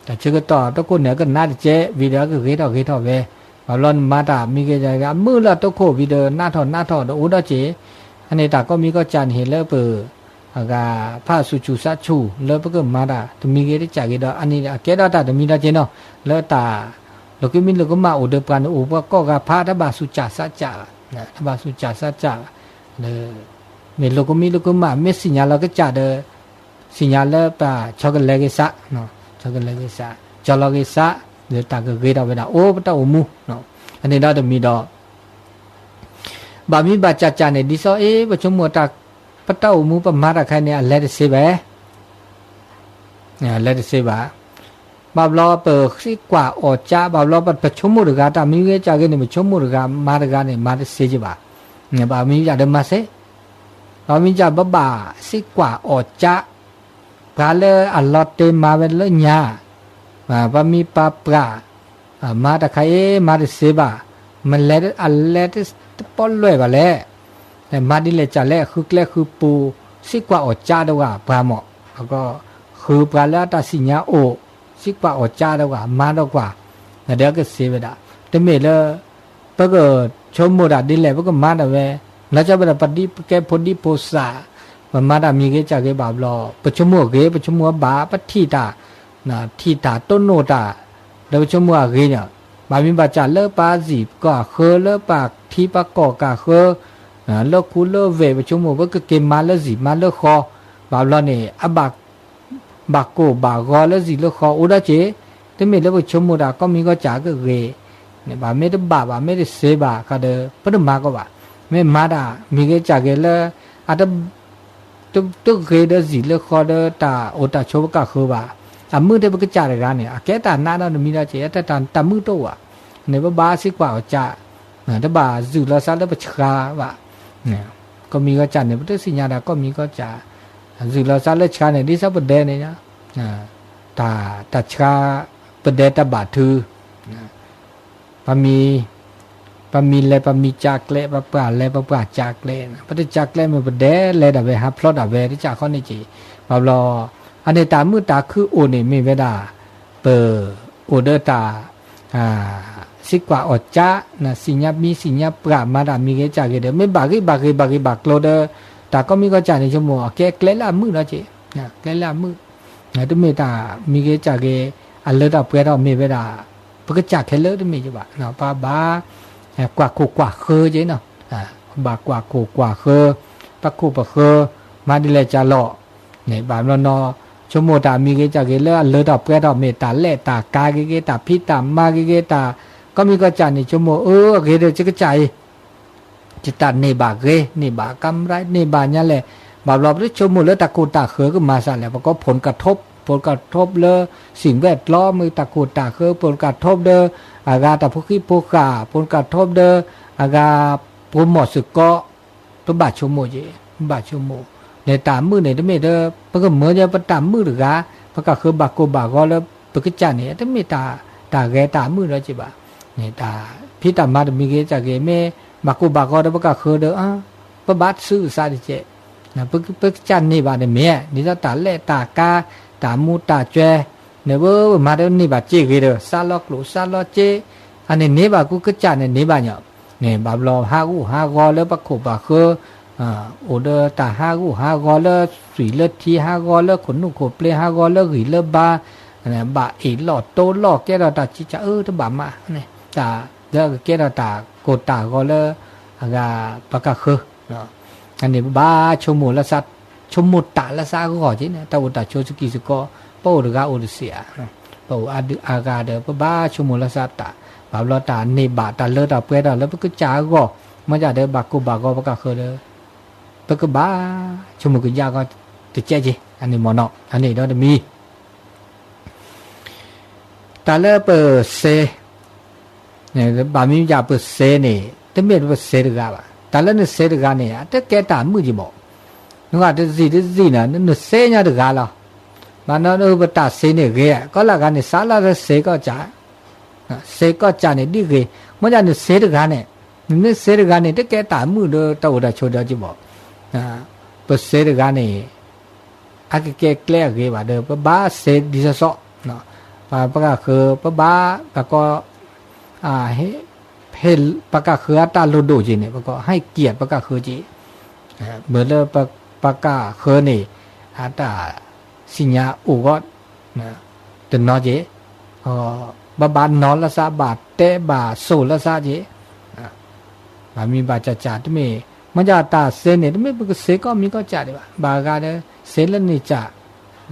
A: แต่ชื่อก็ต่อทุกคนเนี่ยก็น่าจะเจวิดีโอก็เกทอเวบาลอนมาตามีเกจามือละทุกคนวิดีโอหน้าทอโอ้ดอเจอันนี้ตาก็มีก็จานเห็นแล้วเปิดผ้าสุจูสัชูแล้วก็มาตาตมีเกได้จากเกดอันนี้เกดตาตมีได้เจเนาะแล้วตาเราก็มีเราก็มาอุดกันอุปก็กับผ้าทับบาสุจ่าสัจจะทับบาสุจ่าสัจจะเนี่ยเราก็มีเราก็มาไม่สัญญาเราก็จ่าเดสัญญาแล้วป่าช็อกโกแลตก็สะเนาะช็อกโกแลตก็สะจอลก็สะเดี๋ยวตาก็เกดเอาไปได้โอ้ปะตาโอมูเนาะอันนี้เราจะมีดอกบามีบาจัดจานเนี่ยดิซอประชุมหมดตาปะตาโอมูประมาณใครเนี่ยเลดเซบะเลดเซบะบาบลอเปิดสิกว่าอจ้าบาบลอประชุมหมดกาตามีเกจากเกเนี่ยประชุมหมดกามาดกาเนี่ยมาดเซจิบะเนี่ยบามีจะเดินมาเซบามีจะบ้าสิกว่าอจ้ากาเลอัลลอฮ์เตมาเวลญาบามีปาปรามาตะไคมาดเซบะมันเลดอัลเลดปอลเลยบาเลแต่มาดิเลจะเลคือปูสิกว่าอจ้าดว่าปราหมอแล้วก็คือปราแล้วตาสิญญาโอสิกว่าอจ้าดว่ามาดกว่าเดี๋ยวก็เสียไปได้แต่เมื่อปก็ชมโมดาดิเลปก็มาดเวแล้วจะเป็นปฏิแกพอดีโพสามาดามีเกจากเกบาบลอประชุมประชุมบาปฏิตาทีตาต้นโนตาแล้วประชุมเกเนี่ย บามีบาจาเลปาจีก็เคอเลปากที่ปากกะเคอเลคูเลเวไปชั่วโมงว่าก็เกมมาเลจีมาเลคอบาลอนี่บักโกบากอเลจีเลคออุดาเจแต่ไม่เลไปชั่วโมงดาก็มีก็จาก็เรเนี่ยบาไม่ได้บาไม่ได้เสบาก็เดปนมาก็ว่าไม่มาดามีก็จากเลอาจจะตุเกเดจีเลคอเดตาโอตาโชบกะเคอบามือเดบก็จ่าเลยร้านเนี่ยแกตาหน้าเรามีได้เจแต่ตามือโตอ่ะเนี่ยว่าบาสิกว่าจ่าแต่บาจุลาซาเลปชกาว่าเนี่ยก็มีก็จ่าเนี่ยพุทธสิญญาก็มีก็จ่าจุลาซาเลชกาเนี่ยดิสับเดเนี่ยนะตาชกาปเดตบาทือปมีเลปมีจากเลปปาเลปปาจากเลนะพุทธจากเลมันปเดเลดาเวฮาพลอดาเวที่จ่าข้อนี้จีบาลออันนี้ตามือตาคือโอเนี่ยไม่เวดาเปอโอเดตาสิกว่าอดจ้านะสิญญามีสิญญาปรามาดามีเกจากเดไม่บากโลเดตาก็มีก็จ่าในชั่วโมงแกเกลละมือแล้วเจนะเกลละมือนะตุเมตามีเกจากเกอันเลดาเปรดาไม่เวดาปกจากเคเลตุเมจะบะนะปาบากว่าโคกว่าเคเจเนาะบากว่าโคกว่าเคปะโคปะเคมาดิเลจาลอเนี่ยบามนอชั่วโมงตามีเกจากเกเลเลดาเปรดาเมตาเลตากาเกตาพิตามาเกตาก็มีก็จ่าในชั่วโมงเกเดจะกระจายจิตตาเนบาเกเนบากำไรเนบาเนี่ยแหละบาปรอบด้วยชั่วโมงแล้วตะกูตาเขอก็มาสั่นแหละก็ผลกระทบเลยสิ่งแวดล้อมมือตะกูตาเขอผลกระทบเด้ออากาตะพุกิพุกาผลกระทบเด้ออากาผลหมดสึกก็ตัวบาดชั่วโมงเจบาดชั่วโมงในตามมือในตัวเมเด้อปก็เหมือนจะประตามมือหรือกะปก็คือบากโกบากก็แล้วปก็จ่าเนี่ยตัวเมตาแกตามือแล้วจิบะเนี่ยตาพี่ตามาดมีเกจากเกเมบากโกบากก็แล้วปก็คือเด้อปบาดซื้อซาดิเจนะปก็จ่านี่บาเนี่ยเมียนี่จะตาเล่ตากาตามูตาเจเนี่ยว่ามาเด้อนี่บาเจเกเด้อซาล็อกลูซาล็อกเจอันนี้นี่บากูก็จ่าเนี่ยบาเนี่ยบาบลอฮากูฮากอแล้วปก็บาคือโอเดอตาฮากูฮากอเลสุยเลทีฮากอเลขนนุขเปลฮากอเลหิเลบาเนี่ยบาอีหลอดโตหลอกแกเราตาจิจะตบามาเนี่ยตาเด้อแกเราตาโกตากอเลอากาปะกะคือเนาะอันนี้บาชมูละสัตชมูตาละซาก็ขอจิเนี่ยตาอุตาโชสกิสก็ปอดกาโอดเสียเนาะปออากาเด้อบาชมูละสัตตาบาลอตาเนบาตาเลตาเปดาแล้วก็จาก็มันจะเด้อบากูบากอปะกะคือเด้อปกบ้าชมุกยาก็ติเจจีอันนี้มอนออันนี้เรามีตาเลเปเซเนี่ยบามียาเปเซเนี่ยแต่ไม่รู้เซดกาบตาเลเนี่ยเซดกาเนี่ยแต่แกตามือจีบอกนึกว่าจะซีนะนึกเซเนี่ยดกาล่ะมันนั่นอุปตาเซเนี่ยเกะก็ละกันเนี่ยสาระเซก็จ่าเซก็จ่าเนี่ยดีเกะมันจะเนี่ยเซดกาเนี่ยนึกเซดกาเนี่ยแต่แกตามือเด้อตาอุดาโชดาจีบอกปเสดกานี่อาเกเกเกล้เกบาเดปบ้าเสดิสะเนาะปะกะคือปบ้าปะก็เฮปะกะคือตาลุโดจิเนี่ยปะก็ให้เกียรติปะกะคือจิเหมือนเลยปะกะคือนี่อาตาสิญญาอุกอนะตนอจิบานอนละซาบาเตบาโซละซาจิบามีบาจ่าตเมมันจะตาเซเนี่ยไม่เป็นเซก็มีก็จ่าดีป่ะบางการเซเลนี่จ่า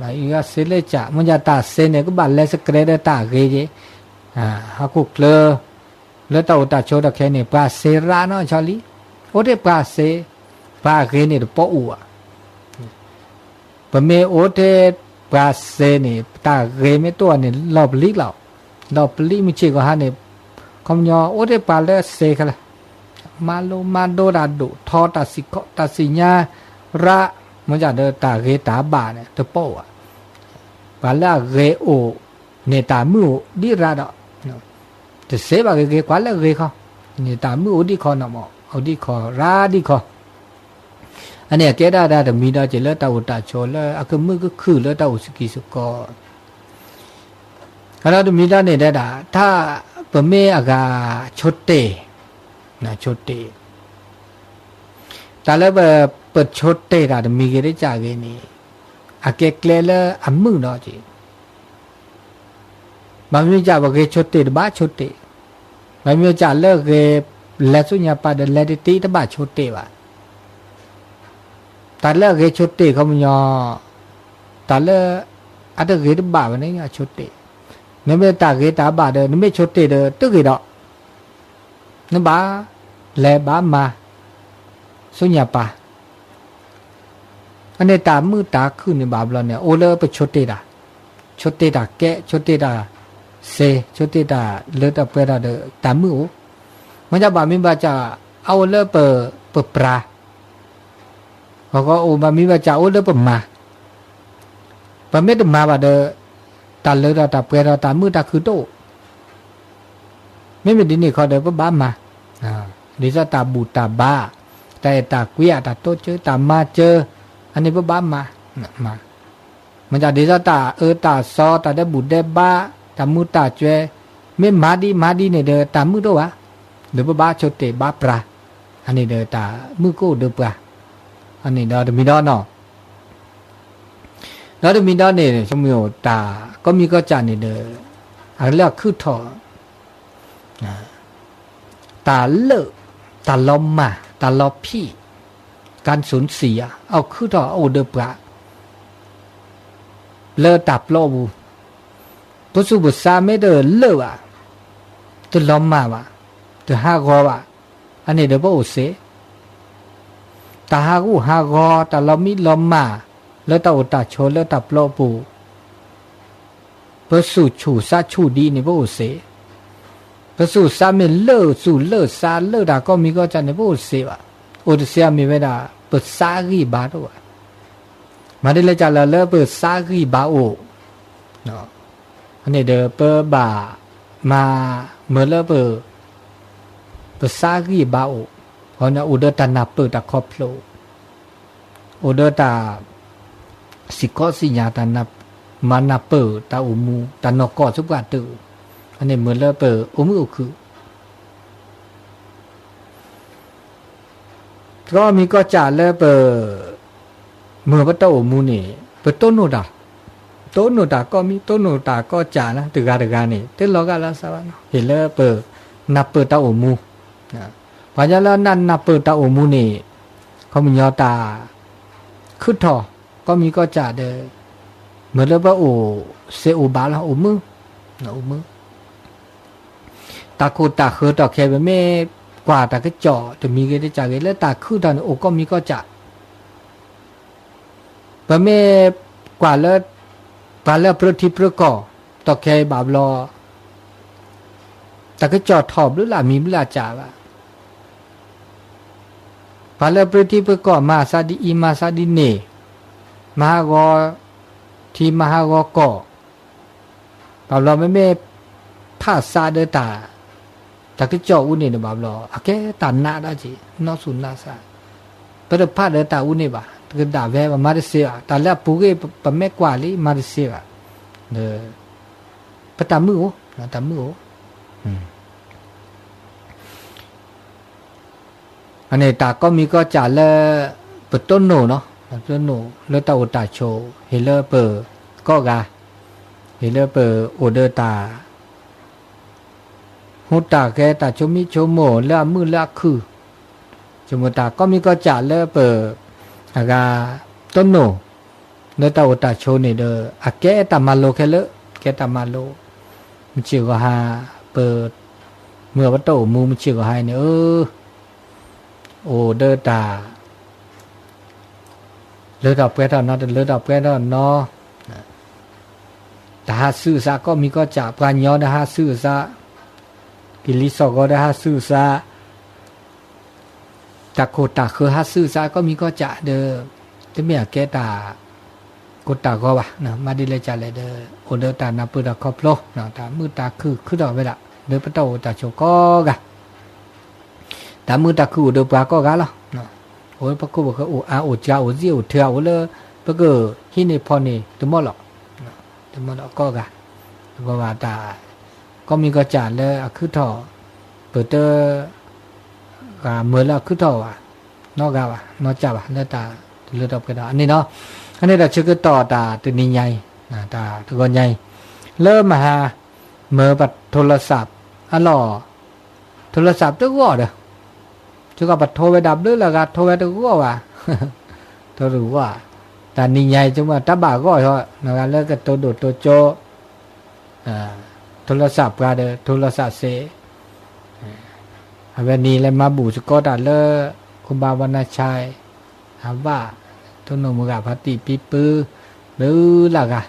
A: บางอีกเซเลจ่ามันจะตาเซเนี่ยก็บาเลสเกรดตาเกยฮักกุกเลแล้วตาอุตาโชดแค่เนี่ยปลาเซราเนาะชอลี่โอเดปลาเซปลาเกยเนี่ยปออูอ่ะปะเมโอเดปลาเซเนี่ยตาเกยไม่ตัวเนี่ยรอบลิกเราปลีมิเชก็ฮะเนี่ยคำยอโอเดปลาเลเซกันละมาโลมาโดราดุทอตาสิกตาสิญาระมันจะเดตาเกตาบาเนี่ยตะโปอ่ะบาลาเกโอเนตามือดิราดแต่เสบาเกกว่าละเกเขาเนตามือดิคอนะมอดิคอราดิคออันนี้แกได้แต่มีดาเจเลตาอุตาโชเลอะคือมือก็คือเลตาอุสกิสุกอแล้วมีดาเนี่ยได้ถ้าปะเมอากาชดเตนะชดเตตาเลบเปิดชดเตระมีเกได้จากนี่อาเกเกลเลอมือเนาะจีบางทีจะบอกเกชดเตบ้าชดเต ไม่มีจ่าเลิกเกและสุญญาปาเดลดิตีตบะชุดเตวะตาเลิกเกชุดเตเขามันยอตาเลิกอัตเกตบะวันนี้ชุดเตนี่ไม่ตาเกตาบะเดนี่ไม่ชุดเตเดตึกเกดอกนี่บะแลบะมาสุญญาปาอันนี้ตามือตาขึ้นในบาบเราเนี่ยโอเลไปชุดเตดาชุดเตดาแกชุดเตดาเซชุดเตดาเลือดเปร่าเดตามือมันจะบามิบาจะเอาเลือดเปิดปลาเขาก็โอบามิบาจะเอาเลือดเปิดมาปะเม็ดมาบาเดตาเลือดตาเปร่าตามือตาคือโตไม่เป็นดินี่เขาเดปบ้ามาดิซาตาบูตาบ้าแต่ตากุยตาโตเจอตามาเจออันนี้บ้ามามันจะดิซาตาตาซอตาได้บูได้บ้าตามือตาเจไม่มาดีเนี่ยเดตามือโตวะเดบ้าโชเตบ้าปลาอันนี้เดตามือโกเดปลาอันนี้เดมีดอนเนาะแล้วเดมีดอนเนี่ยชมโยตาก็มีก็จานเนี่ยเดอะไรเรียกคือถอตาเลิกตาล้อมมาตาล้อพี่การสูญเสียเอาคือถอเอาเดปลาเลอตับโลบูปุสุบุษาไม่เดเลอวะจะล้อมมาวะจะหากอวะอันนี้เดบโอเสตาหากูหากอตาล้อมมีล้อมมาแล้วตาอุตาโชแล้วตับโลบูปุสุชูซาชูดีนี่บโอเสปุสุซาไม่เลอสูเลอซาเลอดาก็มีก็จะในบโอเสวะโอเสียมีเวลาปุสากีบาโตวะมาได้เลยจะละเลอปุสากีบาโอเนาะอันนี้เดอเปบามาเมื่อเลอปุสากีบาโอเพราะนะอุดตานาเปตาคอพโลอุดตาสิกอสิญาตานามานาเปตาอุมูตานกอสุกาตืออันนี้เมื่อเลออุมุอุคือก็มีก็จ่าเลอเมื่อพระเต้าอุมูนี่ต้นโนดาต้นโนดาก็มีต้นโนดาก็จ่านะตึกานี่เต้นลอกาลาสาวะเห็นเลอนับเต้าอุมูพอจะแล้วนั่นนับเต้าอุมูนี่เขามียอตาขึ้นถอก็มีก็จ่าเดเหมือนเลอโอเซอุบาลอุมือตาโคตาคือตาแค่ไม่กว่าตาก็จ่อจะมีก็ได้จ่าเลยแล้วตาคือตาโอก็มีก็จ่าปะไม่กว่าแล้วปาแล้วพระทิพระก่อตาแค่บาบลอตาก็จ่อถอบหรือล่ะมีเวลาจ่าวะปาแล้วพระทิพระก่อมาซาดีอีมาซาดีเนมหากอที่มหากอก่อบาบลอไม่ผ้าซาเดตาตาก็จ่ออุนี่เนบาบลอโอเคตาหน้าได้จีนอสุนนาซาเปิดผ้าเดตาอุนี่บ่าก็ด่าแวะมาได้เสียแต่แล้วปุ๊กปะแม่กว่าลิมาได้เสียเด้อปะตามือโอตามือโออันนี้ตาก็มีก็จ่าเลปะต้นโนเนาะต้นโนแล้วตาโอตาโชเฮเลเปอก็กาเฮเลเปอโอเดตาหูตาแกตาชมิโชโมแล้วมือละคือจมูกตาก็มีก็จ่าเลเปออากาต้นโนเนตาโอตาโชนี่เดออาแกตามาโลแค่เลแกตามาโลมันชื่อว่าหาเปิดเมื่อวัตโตมูมันชื่อว่าให้เนี่ยโอเดอตาเลือดออกแก่ตาเนาะเลือดออกแก่ตาเนาะตาหาซื่อซะก็มีก็จ่าปานยอนะหาซื่อซะกิลิสก็ได้หาซื่อซะตาโคตาคือหาซื่อซะก็มีก็จะเด้อแต่เมียแกตาโคตาก็ว่านะมาดิเลยจะเลยเด้อโอเดอตานาปืดครอบโลนะตามือตาคือดอกเวลาเด้อปะโตตาโชก็กะตามือตาคือเด้อปลาก็กะล่ะนะโอ้ยปะกูบอกโออาโอจาโอซิโอเถื่อโอเลปะก็ฮินี่พอนี่ตะมอหรอกตะมอหรอกก็กะก็ว่าตาก็มีก็จ่าเลยคือถอเปิดเตอก็เมื่อแล้วคือถอว่ะนอกกาวะนอกจับว่ะเลือดตาเลือดออกกระดาอันนี้เนาะอันนี้เราชื่อคือต่อตาตัวนี้ใหญ่ตาตัวใหญ่เริ่มมาหาเมื่อบัดโทรศัพท์อ๋อ โทรศัพท์ตัวก็เด้อจะก็บัดโทรไปดับด้วยแล้วก็โทรไปตัวก็ว่าโทรรู้ว่าแต่นี่ใหญ่จังว่าตาบ่าก็เถอะนะครับแล้วก็ตัวโดดตัวโจโทรศัพท์ก็เด้อโทรศัพท์เสวันนี้เลยมาบูชก็ตัดเลคุณบาวรรณชัยถามว่าต้นนมกับพัติปีปื้อหรือล่ะกะ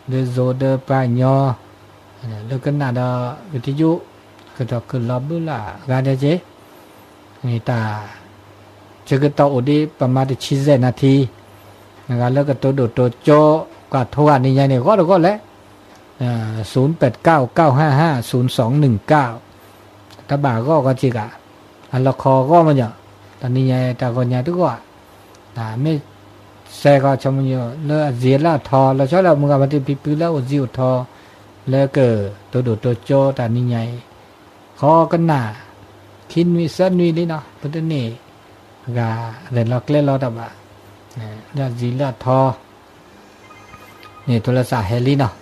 A: หรือโซเดอร์ปลายยอหรือกันนาดวิทยุก็จะขึ้นรอบดูล่ะการเดเจนี่ตาจะก็ต่ออุดีประมาณ40 นาทีนะครับแล้วก็ตัวโดดตัวโจก็โทรอันนี้ยังเนี่ยก็แล้ว0899550219ถ้าบ่าก็จิกะอันละคอก็มันเนี่ยตอนนี้ยังแต่ก็ยังทุกว่าไม่แซ่ก็ชมอยู่เนื้อเสียละทอแล้วชอบแล้วมึงกับมันที่ปีแล้วจิวทอแล้วก็ตัวโดดตัวโจตอนนี้ยังคอกันหนาคินวิสันวิลิเนาะประเด็นนี้ก็เรื่องเราเล่นเราแต่ว่าเรื่องจิละทอนี่โทรศัพท์เฮลี่เนาะ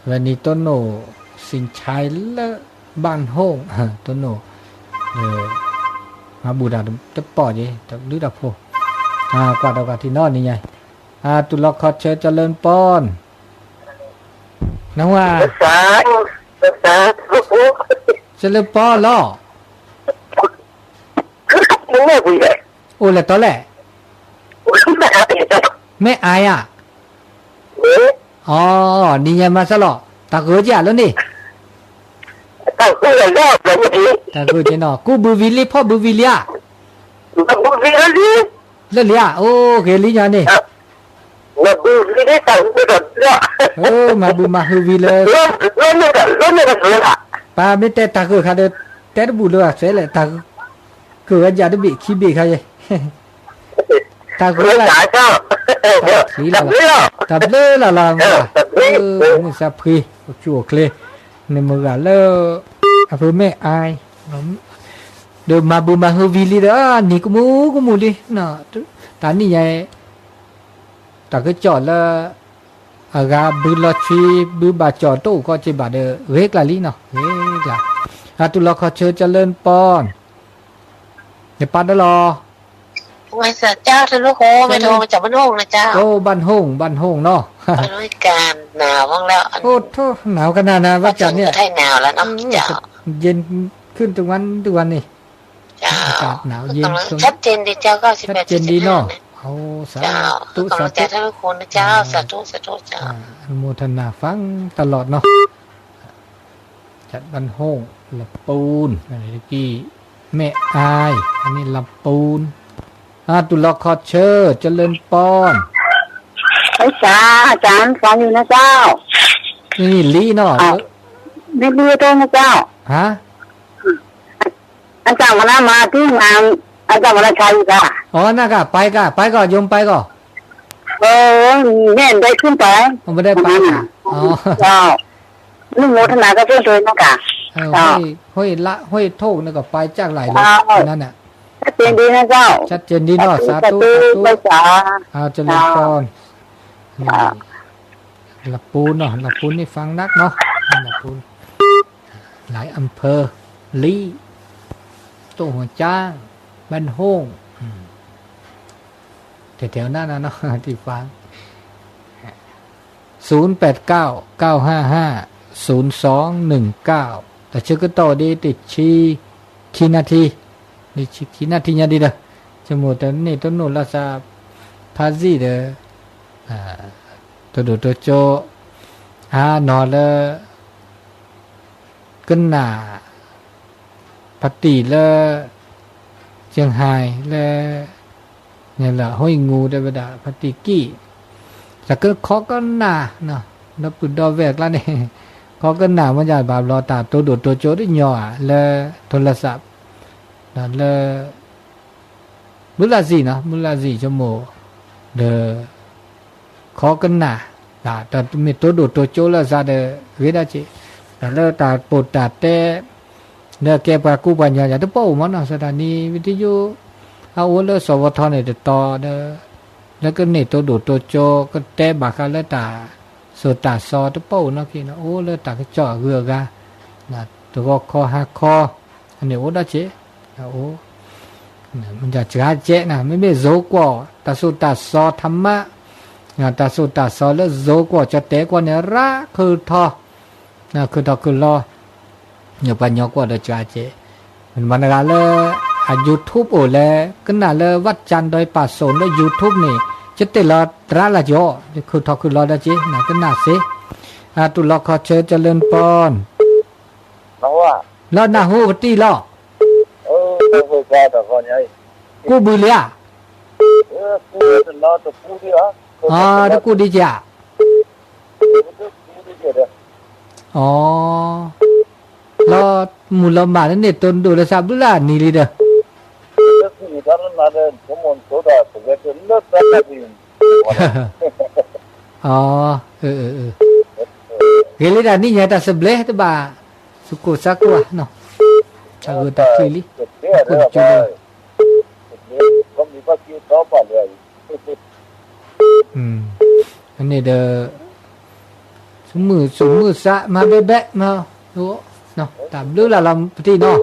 A: วันนี้ต้นโนสินชัยละบ้านห้องต้นโนมาบูดาจะปอดยี่จะลื้อดับโพกว่าดอกที่นอนนี่ไงตุลคอเชเจริญปอนน้องว่าเจริญปอนล่อโอ้แหละตอนแหละไม่อายอ่ะอ๋อนี่ไงมาซะหรอตาเกือจ่าแล้วนี่ตาเกือแล้วตาเกือเจนอกูบูวิลีพ่อบูวิลีอ่ะบูวิลีเล่นอ่ะโอ้เกลีญานี่มาบูวิลีตาเกือแล้วมาบูมาฮูวิเลยป้าไม่แต่ตาเกือค่ะเด้อแต่บูเลยเสร็จเลยตาเกือจ่าได้บิขี้บิค่ะตาเกือละขี้ละตาเบลละมึงสับพี่จั่วเคลในมือแล้วเพื่อไม่อายเดี๋ยวมาบูมาฮูวิลีเด้อนี่กูมูดิเนาะตอนนี้ไงตาก็จอดแล้วอากาบุลชีบุบาจอดตู้ก็จะบาเดเวกลาลีเนาะเวกลาตุลขอเชิญเจริญปอนเดี๋ยวปัดรอ
B: มาสัตว์เจ้าท่านลูกโหไม่โทรมาจากบ้านห้องนะเจ้า
A: โอ้บ้านห้องเนาะ
B: บริการหนาวบ้างแล้ว
A: โอ้โธ่หนาวขนาดนั้นว่าจันเนี่ย
B: ไทยหนาวแล้วเนาะเจ้า
A: เย็นขึ้นทุกวันนี่
B: เจ้า
A: อากาศหนาวเย็น
B: ชัดเจนดีเจ้า
A: ชัดเจนดีเนาะโอ้สาธุ
B: สาธุท่านลูกโหนะเจ้าสาธุเจ้า
A: อนุโมทนาฟังตลอดเนาะจัดบ้านห้องลำปูนอะไรกี้แม่อายอันนี้ลำปูนตุลคอเชอร์เจริญปอน
C: จ้าอาจารย์ฟังอยู่นะเจ้า
A: นี่ลีเนาะ
C: ไม่รู้ตรงนะเจ้า
A: ฮะ
C: อาจารย์มาที่งานอาจารย์วันชัยจ้ะ
A: อ๋อน่ะก็ไปก็ยมไปก็
C: แม่ได้ขึ้นไป
A: ไม่ได้ไปอ๋อ
C: เจ้านี่โมทนาก็เพื่อนเลยนะกะ
A: ห้อยโทกนี่ก็ไปจากหลายเลยนั่นน่ะ
C: ชัดเจนดีนะเจ้า
A: ชัดเจนดีเนาะสาธุเจริญพรลำปูนเนาะลำปูนนี่ฟังนักเนาะลำปูนหลายอำเภอลีตัวหัวจ้างบ้านห้องแถวๆนั้นนะเนาะที่ฟัง0899550219แต่ชื่อก็ต่อดีติดชีนาทีนี่ชินาทีเนี่ยดีเด้อจมูกแต่นี่ต้นนู้นละซาพาซีเด้อตัวดูตัวโจนอนละกันหนาปฏิละเชียงไฮ้ละเนี่ยละห้อยงูได้บ่ดาปฏิกี้แต่ก็ขอกันหนาเนาะนับปุดดอแวกแล้วนี่ขอกันหนามันจะบาปรอตาตัวดูตัวโจได้ย่อละโทรศัพท์นั่นเลยมุลาซีชั่วโมงเดขอกันหนาแต่มีตัวดูตัวโจละซาเดเวดาจิแต่แล้วตาปวดตาเตะเนื้อแก่ปากูปัญญาจะต้องป้อมันนะสถานีวิทยุเอาวันละสวทเนี่ยจะต่อเดแล้วก็นี่ตัวดูตัวโจก็เตะบากาแล้วตาสุดตาซอต้องป้อนะพี่นะโอ้แล้วตาก็เจาะเรือกะนะตัวคอหักคอ อันนี้โอ้ได้เจ๊โอ้มันจะจ้าเจ๊นะไม่โจกว่าตาสุตาซอธรรมะตาสุตาซอแล้วโจกว่าจะเตะกว่าเนี่ยรักคือทอนะคือทอคือรออย่าไปยกว่าเดจ้าเจ๊มันกาเลยYouTube โอ้เลยก็น่าเลยวัดจันทร์โดยป่าโซนด้วย YouTube นี่จะเตลอตราละจ่อคือทอคือรอได้เจ๊นะก็น่าสิตุลขอเชิญเจริญปอน
D: น้องว่า
A: แล้วน่าหูตีล้อ
D: กูกล้าต่อคนยัย
A: กูบุเลีย
D: กูจะล้อตัวกูดิอ่ะ
A: ตะกูดิจ้ะอ๋อแล้วมูลมาเนี่ยตนดูแลทราบดูล่ะนี่เลยเด้อ
D: คือตอนนั้นมาเดินผมมองโซดาตัวเล็กเลิกแต่ดิน
A: อ๋อเฮลิดานี่เนี่ยตาเสบเลยตบ้าสุกุสักวะเนาะถ้าเกิดตาคลีคุณจุล
D: ก็มีก็คิดต่อไปเลย
A: อันนี้เด้อสมือสะมาเบะมาโอ้เนาะตามดูละลำปฏิเนาะ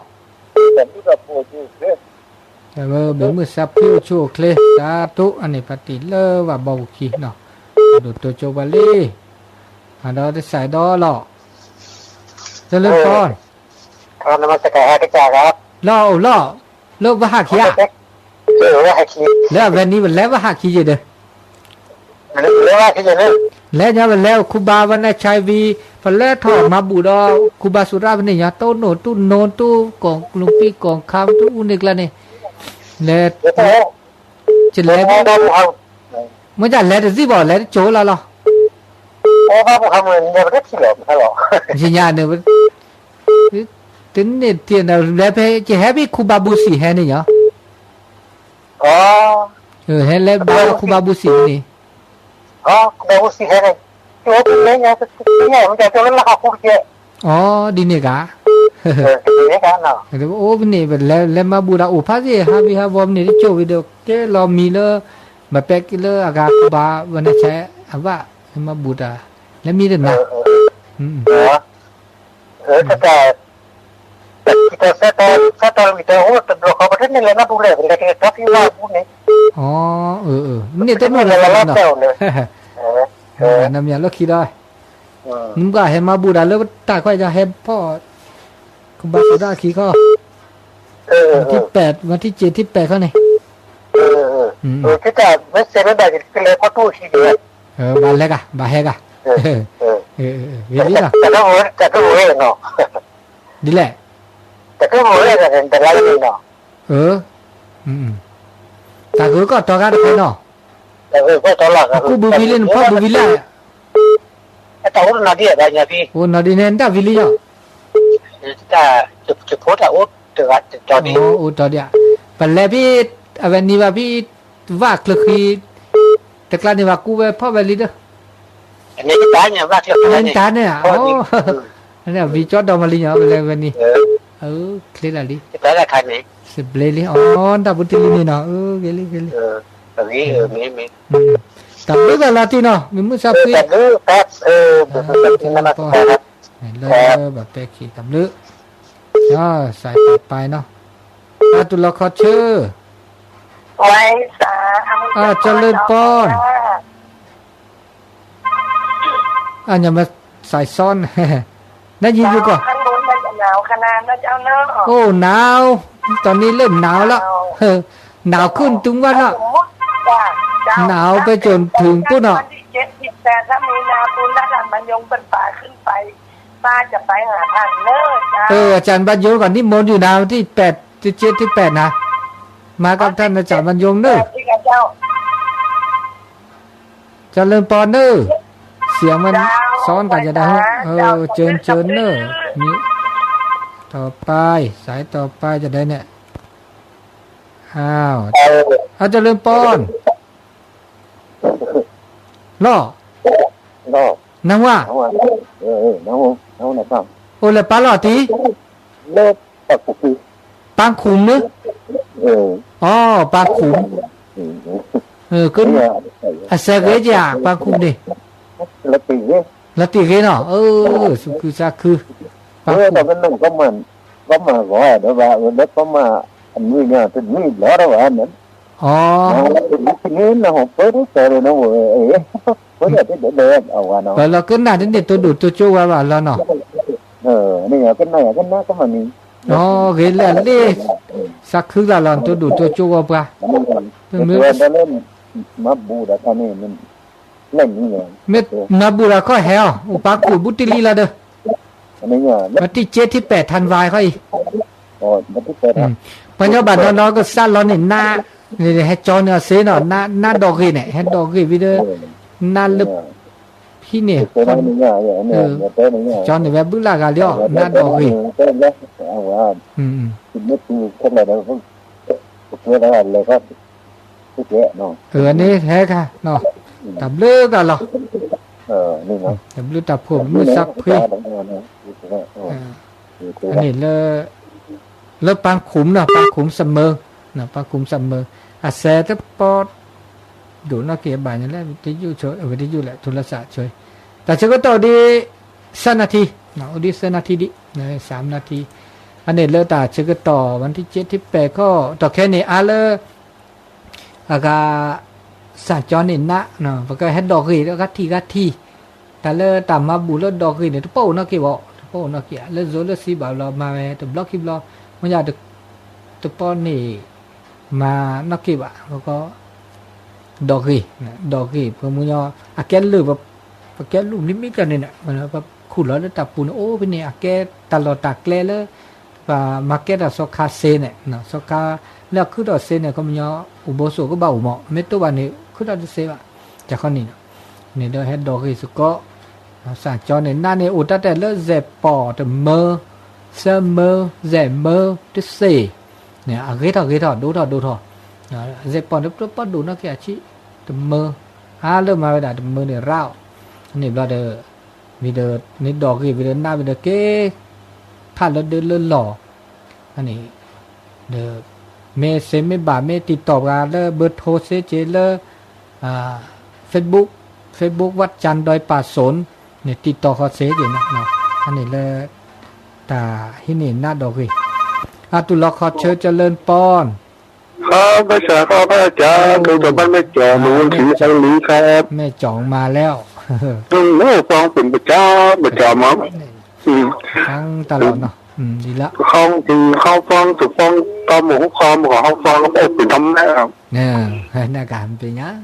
D: แต่ดูกับโปรจูเค
A: แต่เบมือสะพิวชูเคลสาธุอันนี้ปฏิเลว่าเบาขี้เนาะดูตัวโจบาลีดอได้ใส่ดอหรอจะเริ่มต้น
D: นมัสการพระเจ้าครับ
A: ล่อว่าหักขี้
D: ว่าหักขี้
A: แล้ววันนี้วันแล้วว่าหักขี้เด้อ
D: แล้วว่าขี้เด้อ
A: แล้วเนี่ยวันแล้วครูบาวันนั้นชายวีวันแล้วถอดมาบูดอครูบาสุราวันนี้ยาโตโนตู้โนตู้กองลุงพี่กองคำตู้อุนิกละเนี่ยแล้วจะแล้วมันจะแล้วสิบ่แล้วโจละหรอ
D: โอ้ครับผมเนี่ยมันก็ที่หลอกฮะหรอ
A: สิญาเนี่ยถึงเนี่ยเตียนแล้วไปจะให้พี่ครูบาบุษีให้เนี่ย
D: อ๋อ
A: ให้แล้วบาครูบาบุษีนี่
D: อ๋อครูบาบุษีให้เนี่ยตัวเป็นเนี่ยเนี่ยมันจะตัวละครคู่เจ้
A: อ๋อดีเนี่ยกะ
D: ดีเนี่ยกะเนาะ
A: โอ้เนี่ยแล้วมาบูดาอุปาสิฮะวิฮะวอมเนี่ยโจวิดีโอเกลอมีเลมาเป็กเลอากาครูบาวันนั้นใช้ว่ามาบูดาแล้วมีเรื่องนะ
D: แต่kita kita oh terus kau betul ni lama boleh bila kita tapi lah pun ni
A: ni tu ni lah namanya lo kira nunggu hema buda lo tak kau aja hem po kembali sudah kiko ที่8วันที่7ที่8เขานี่
D: kita mesti ada kita foto sih dia
A: balik ah bahaya kah jadi lah
D: tak boleh no
A: dile
D: tak boleh kan terlalu no
A: tak guru kau tahu kan no
D: tak guru kau tahu lah
A: aku bubilin
D: tahu nadi ada nadi
A: oh nadi ni entah bilinya
D: kita cepet tak oh dekat tadi
A: oh tadi pelabi awan ni babi wak lagi teklan ni waku apa beli dah
D: ini tanya wak
A: ini tanya oh ini bicara dah malinya beli ni clear lagi
D: kita ada kan ni
A: sebeli oh tak betul ini no geli
D: mi
A: tapi dah latih no memang sapi
D: tapi
A: nama bapak kita beliใส่ต่อไปเนาะตุลขอชื่อ
B: ไว้สา
A: เจริญปอนอย่ามาใส่ซ่อนได้ยินอยู่ก่อน
B: ข้างบนมันจะหนาวขนาดนั้นเจ้าเนาะ
A: โอ้หนาวตอนนี้เริ่มหนาวแล้วหนาวขึ้นถึงวันละหนาวไปจนถึงปุ๊บเนาะ
B: 7-8ถ้ามีนาปุณณะมันยงเป็นป่าขึ้นไปป้าจะไปหาท่านเลิศ
A: อาจารย์บรรยงก่อนที่มนอยู่นะที่8ที่7ที่8นะมากับท่านอาจารย์บรรยงเนอะจะเริ่มปอนเนอะเสียงมันซ้อนกันจะได้เจิญเนอะนี่ต่อไปสายต่อไปจะได้เนี่ยเอาจะเริ่มปอนล่อนังว่า
D: น้องนะครับ
A: โอ้เลยปลาหลอดที
D: เลิกปักขุม
A: ปังขุมนึกอ๋อปังขุมขึ้นเสกเลยจ้ะปังขุมดิ
D: ละตีเนาะ
A: สุกุซาคือ
D: ปังขุมแต่มันหนึ่งก็เหมือน
E: có mà gọi đó và đất có mà anh nuôi nhà tình nuôi lỡ đó anh nữa
A: อ๋อ
E: nó nó học tới đó rồi nó ấy với là cái để ở ngoài nó
A: แล้วก็น่าจะตัวดูตัวโจว่าแล้วเนาะ
E: này cái này cái nó có mà mình
A: อ๋อเกลเล่สักคือละลอนตัวดูตัวโจว่าปะ
E: nó lên mà bù đã cho nên mình lên như vậy
A: เม็ดนาบูราก็แฮวอุปากูบุติลีละเด้อ
E: này nhờ
A: วันที่7ที่8ธันวาคมค่อย
E: rồi nó thích cái đó
A: ปัญญาบัตรน้องก็สั่นร้อนนี่หน้านี่ให้จอเนื้อเสเนาะหน้าดอกเนี่ยให้ดอกวิเดอหน้าลึกพี่เนี่ย
E: cái đó này nhờ vậy này tới này nhờ
A: จอเนี่ยแบบบึ้งลากาเลียวหน้าดอก
E: cái đó wow
A: อืม
E: ไม่ถูกเท่าไหร่แล้วก็เพื่ออะไรก็ทุกแย่เนาะ
A: อันนี้แท้ค่ะเนาะตับเลือกกันหรอ
E: นี่เนาะ
A: ตับเลือกตับผมมือซักพี่อันนี้เลปังขุมเนาะปังขุมเสมอเนาะปังขุมเสมออาแซตปอดดูน่าเกลียดบ่ายนี่แหละวิทยุเฉยวิทยุแหละโทรศัพท์เฉยแต่ฉันก็ต่อดี3 นาทีเนาะดี3 นาทีดิ3 นาทีอันนี้เลิกตาฉันก็ต่อวันที่7ที่8ก็ต่อแค่นี้เลอากาสัญจรนี่นะเนาะแล้วก็เฮ็ดดอกรีแล้วก็ทีแต่เลอตามมาบูเลดอกรีเนี่ยทุกป้อนะเกี่ยวป้อนะเกี่ยวเลอโซเลซีบ่าวเรามาแต่บล็อกคลิปเรามันอยากทุกป้อนี่มานักเกี่ยวแล้วก็ดอกรีเพื่อมึงยอแกลือแบบแกลูกนิมิตกันเนี่ยมันแบบขุดแล้วตับปูนโอ้เป็นเนี่ยแกตลอดตากแกเลยว่ามาร์เก็ตอะสกาเซเนี่ยเนาะสกาแล้วคือดอกเซเนี่ยก็มันยออุโบสถก็เบาเหมาะเมตตัววันนี้คือดอกเซว่ะจากข้อนี้เนี่ยเดี๋ยวให้ดอกรีสุก็สั่งจอเนี่ยหน้าเนี่ยอุตแต่เลิกเจ็บปอดเมื่อเสมอเจ็บเมื่อที่เซเนี่ยเกถอดดูถอดเจ็บปอดปุ๊บปุ๊บดูนักเกี่ยชีเมื่อเริ่มมาเวลาเมื่อเนี่ยร้าวนี่เราเดินมีเดินนี่ดอกรีมีเดินหน้ามีเดินเก๋ผ่านแล้วเดินเลื่อนหล่ออันนี้เดินเมสเซไม่บ่าเมติดต่อกันเลยเบอร์โทรเซเจเลยเฟซบุ๊กวัดจันทร์ดอยป่าสนเนี่ยติดต่อเขาเซอยู่นะเนาะอันนี้เลยตาที่นี่หน้าดอกรีตุลขอเชิญเจริญปอน
E: ครับภาษาข้าพเจ้าคือตัวบ้านแม่จอมหนูถือสังลีครับ
A: แม่จองมาแล้ว
E: แม่ฟังเป็นประจอมมั้ง
A: ทั้งตลอดเนาะดีละ
E: เขาคือเขาฟังถูกฟังตามหมูคอมของเขาฟังแล้วก็เป็นทำได้ครับ
A: เนี่ยหน้าการเป็นยัง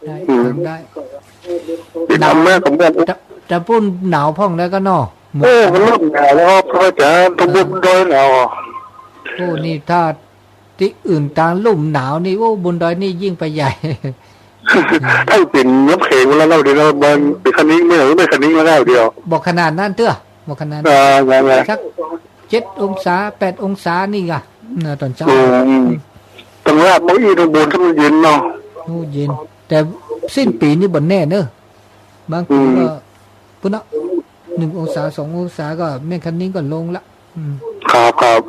A: ได้
E: ทำแม่ผมเนี่ย
A: จะพูดหนาวพ่องได้ก็เนาะ
E: มันเริ่มหนาวแล้วพระอาจารย์ต้องบุญดอยหนาว
A: นี่ถ้าที่อื่นต่างลุ่มหนาวนี่บนดอยนี่ยิ่งไปใหญ่
E: ถ้าเป็นน้ำแข็งแล้วเราเดี๋ยวเราเบิร์นไปคันนี้ไม่คันนี้มาแล้วเดียว
A: บอกขนาดนั้นเตื้อบอกขนาดสัก7 องศา8 องศานี่กะตอนเช้า
E: ตรงแรกมันอีตรงบนที่มันเย็นเนาะ
A: เย็นแต่สิ้นปีนี่บ่แน่เนอะบางทีก็พุ่นละ1 องศา2 องศาก็แม่คันนี้ก็ลงละ
E: ครับ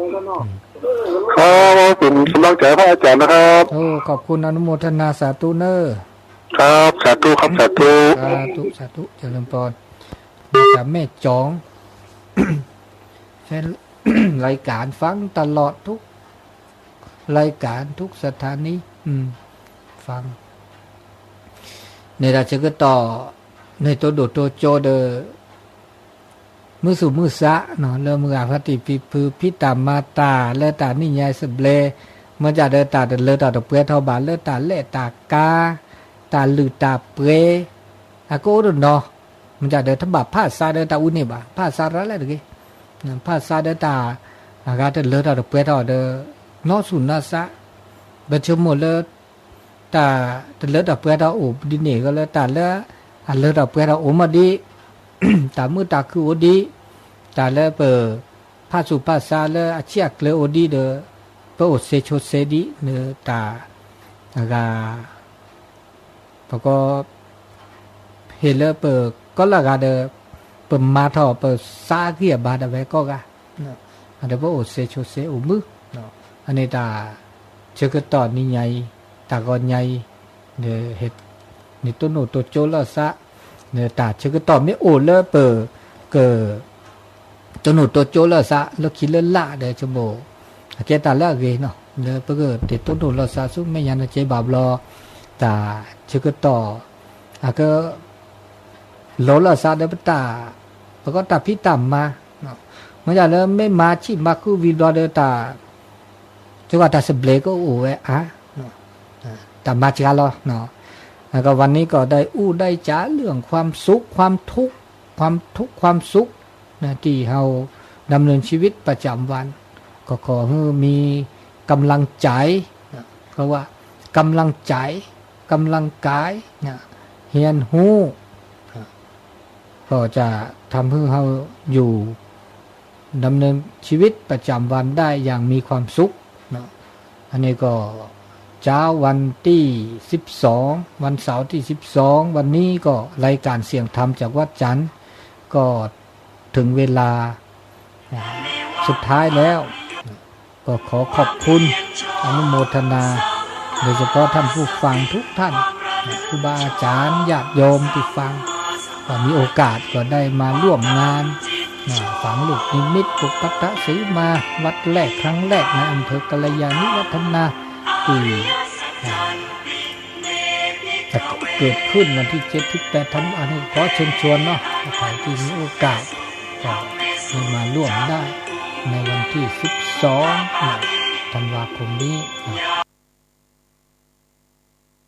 E: เป็นกำลังใจพระอาจารย์นะครับ
A: ขอบคุณอนุโมทนาสาธุเนอ
E: ครับสาธุครับสาธุ
A: เจริญพรจากแม่จองแฟนรายการฟังตลอดทุกรายการทุกสถานีฟังในราชก็ต่อในตัวโดดตัวโจเดมือสู่มือสะเนาะเริ่มมืออาพติปีพือพิตามาตาเลตานี่ยายสเบลมันจะเดินตาเดินเลตาตะเปรทอบาเลตาเลตากาตาลือตาเปรอากูดเนาะมันจะเดินทบาผ้าซาเดินตาอุนี่บ่าผ้าซาอะไรตะกี้ผ้าซาเดินตาอากาเดินเลตาตะเปรทอเดนอสุนนาสะเบชมเลตาเดินเลตาเปรทออุบดิเนก็เลตาเลเลตาเปรทออุมาดีตามือตาคือโอดีตาเลเปอผ้าสุผ้าซาเลอาเชียกเลโอดีเดเปอโอเซโชเซดีเนตาอากาพอก็เฮเลเปอก็ละกาเดเปมาทอเปซาเกียบาดาเวก็กะอันเดเปอโอเซโชเซโอมืออันนี้ตาเชกตอนนี่ใหญ่ตาก็ใหญ่เดเฮ็ดนี่ต้นโนตัวโจละซะเนื้อตาเชื่อก็ตอบไม่โอเลเปอเก ตัวหนูตัวโจละซะแล้วคิดเล่นละเด้อจะโบเจตาละเกเนาะเด้อเพื่อติดตัวหนูละซะซุไม่ยันเจบาบลอตาชึกต่อก็โลละซะเด้อตาแล้วก็ตาพี่ต่ำมาเนาะเมื่อจะเริ่มไม่มาชิมาคือวิดอเด้อตาจังหวะตาสเบลก็โอ้ยเนาะตามาจ้าลอเนาะแล้วก็วันนี้ก็ได้ได้จ๋าเรื่องความสุขความทุกข์ความสุขนะที่เฮาดำเนินชีวิตประจำวันก็ขอให้มีกำลังใจนะเพราะว่ากำลังใจกำลังกายนะเฮียนหูนะก็จะทำให้เฮาอยู่ดำเนินชีวิตประจำวันได้อย่างมีความสุขนะอันนี้ก็เช้าวันที่12วันเสาร์ที่12วันนี้ก็รายการเสียงธรรมจากวัดจันทร์ก็ถึงเวลาสุดท้ายแล้วก็ขอขอบคุณอนุโมทนาโดยเฉพาะท่านผู้ฟังทุกท่านครูบาอาจารย์ญาติโยมที่ฟังก็มีโอกาสก็ได้มาร่วมงานฝังลูกนิมิตปุกปัตตะสีมาวัดแรกครั้งแรกในอำเภอกัลยาณิวัฒนาที่จะเกิดขึ้นวันที่7ที่8ธันวาคมขอเชิญชวนเนาะใครที่มีโอกาสก็มาร่วมได้ในวันที่12ธันวาคมนี้